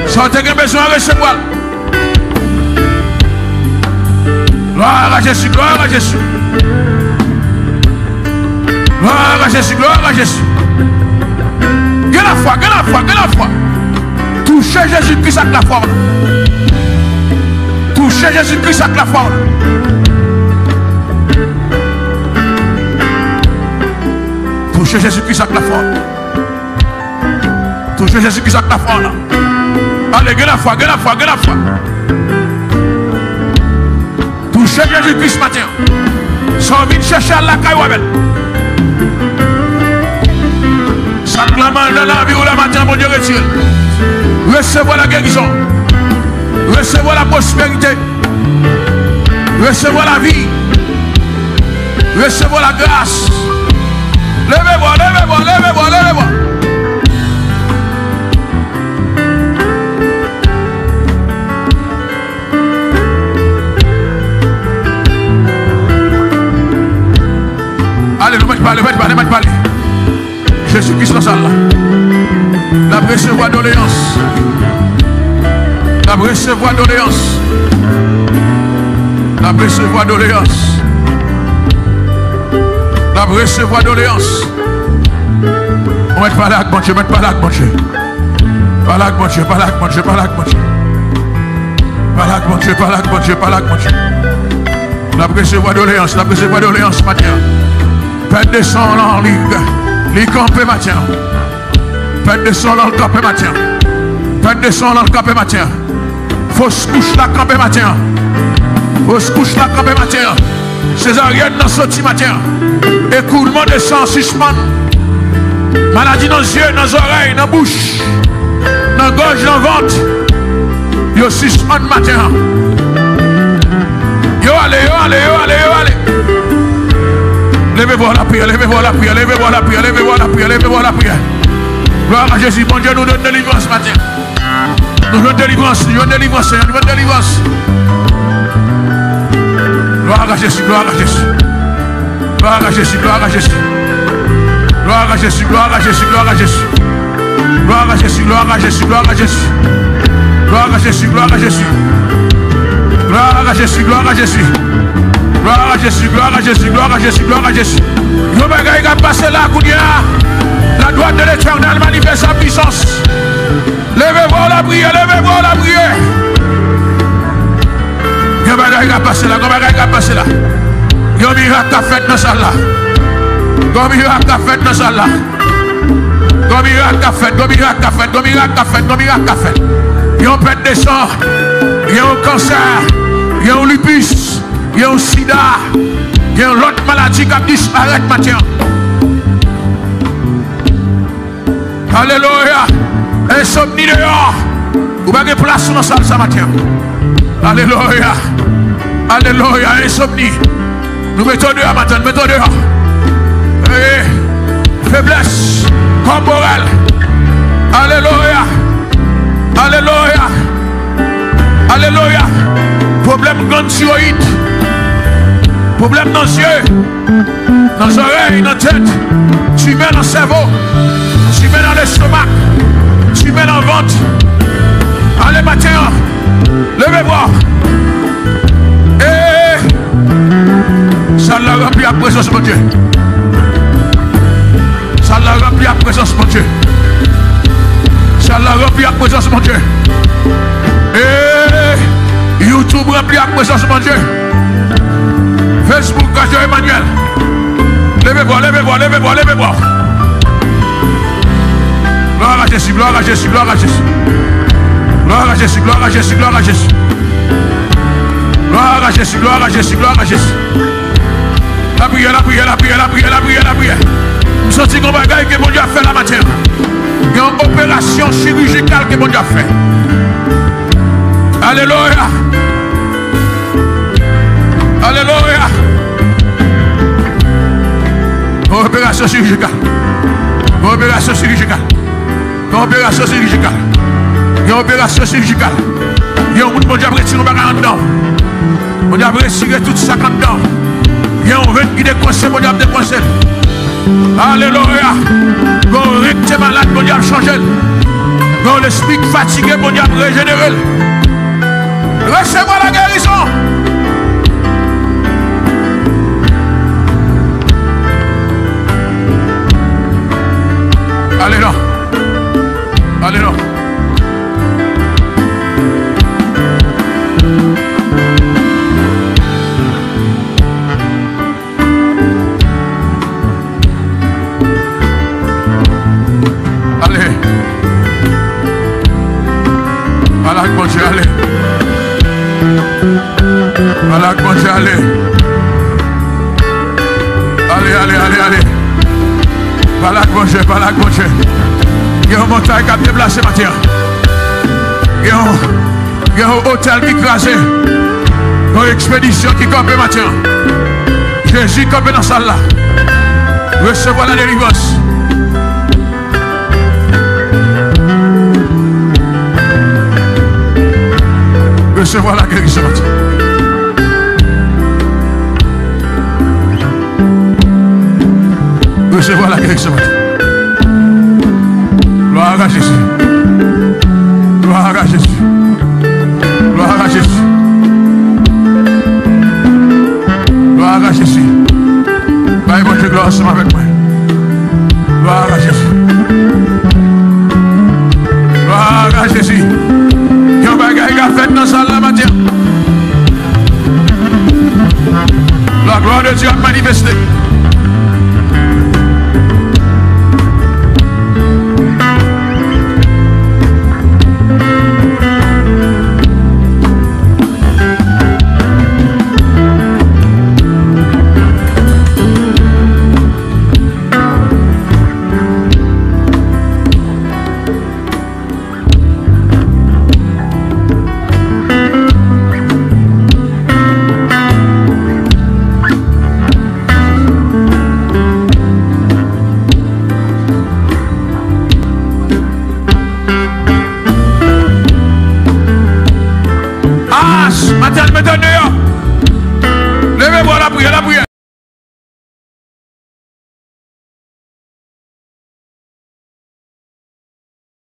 Sortez que besoin de recevoir. Gloire à Jésus, gloire à Jésus. Gloire à Jésus, gloire à Jésus. Gagne la foi. Touchez Jésus-Christ avec la foi. Touchez Jésus-Christ avec la foi. Touchez Jésus-Christ avec la foi. Touchez Jésus-Christ avec la foi. Allez, gagne la foi. Touchez Jésus-Christ ce matin. Sans envie de chercher à la caille Wabel. Sacrement dans la vie ou la matin, mon Dieu retire. Recevez la guérison. Recevez la prospérité. Recevez la vie. Recevez la grâce. Levez-moi. Allez, nous mettons parler. Jésus-Christ dans la salle. La recevoir doléance. La recevoir doléance. On va parler avec mon Dieu, parler avec mon Dieu. La recevoir doléance matin. Pète de sang en ligue. Les campés matin. Pète de sang dans le campé matin. Fausse couche la campé matin. Césarienne dans sorti matin. Écoulement de sang suspend. Maladie dans les yeux, dans les oreilles, dans la bouche, dans la gorge, dans le ventre. Yo suspend matin. Yo allez. Levez-vous la prière. Gloire à Jésus, bon Dieu, nous donne délivrance ce matin. Nous donne délivrance. Gloire à Jésus. Yo bagay qui a passé là, la droite de l'Éternel manifeste sa puissance. Levez-vous la prière. Yo bagay qui a passé là, Yo miracle a fait dans salle là. Yo pète de sang, yo cancer, yo lupus, yo sida, yo l'autre maladie qui a disparu matin. Alléluia. Insomnie dehors. Vous n'avez pas de place dans la salle ce matin. Alléluia. Insomnie. Nous mettons dehors matin. Faiblesse corporelle. Alléluia. Alléluia. Alléluia. Problème grande thyroïde. Problème dans les yeux, dans les oreilles, dans la tête. Tu mets dans le cerveau. Tu mets dans l'estomac. Tu mets dans le ventre. Allez matin. Levez-vous. Et ça l'a rempli à présence de Dieu. Ça l'a rempli à présence de Dieu. Ça l'a rempli à présence de Dieu. Et YouTube rempli à présence de Dieu. Facebook, Gajo Emmanuel. Levez-vous, levez-vous, levez-vous, levez-vous. Gloire à Jésus, gloire à Jésus, gloire à Jésus. Gloire à Jésus, gloire à Jésus, gloire à Jésus. Gloire à Jésus, gloire à Jésus, gloire à Jésus. La prière, la prière, la prière, la prière, la prière, la prière. Nous sentons qu'on va gagner que mon Dieu a fait la matière. Il y a une opération chirurgicale que mon Dieu a fait. Alléluia. Alléluia. Opération chirurgicale. Opération chirurgicale. Opération chirurgicale. Il y a une opération chirurgicale. Il y a un monde qui a retiré le dedans. On a retiré tout ça dedans. Il y a un vent qui décoince, on a décoincé. Alléluia. Quand recte malade, on a changé. Quand l'esprit fatigué, on a régénéré. Recevez la guérison. Allez là. Allez là. Allez. Malade, bon Dieu, allez. Malade, bon Dieu, allez. Allez, allez, allez, allez. Malade, bon Dieu, malade, bon Dieu. Il y a une montagne qui a déplacé matière. Il y a un hôtel qui crasé. Une expédition qui campe matière. Jésus campe dans la salle là. Recevoir la délivrance. Recevoir la guérison. Recevoir la guérison. Gloire à Jésus. Gloire à Jésus. Gloire à Jésus. Gloire à Jésus. Bye, mon Dieu, gloire ensemble avec moi. Gloire à Jésus. Gloire à Jésus. Il y a un bagage qui a fait dans sa la matière. La gloire de Dieu a manifesté. Levez-moi la prière, la prière.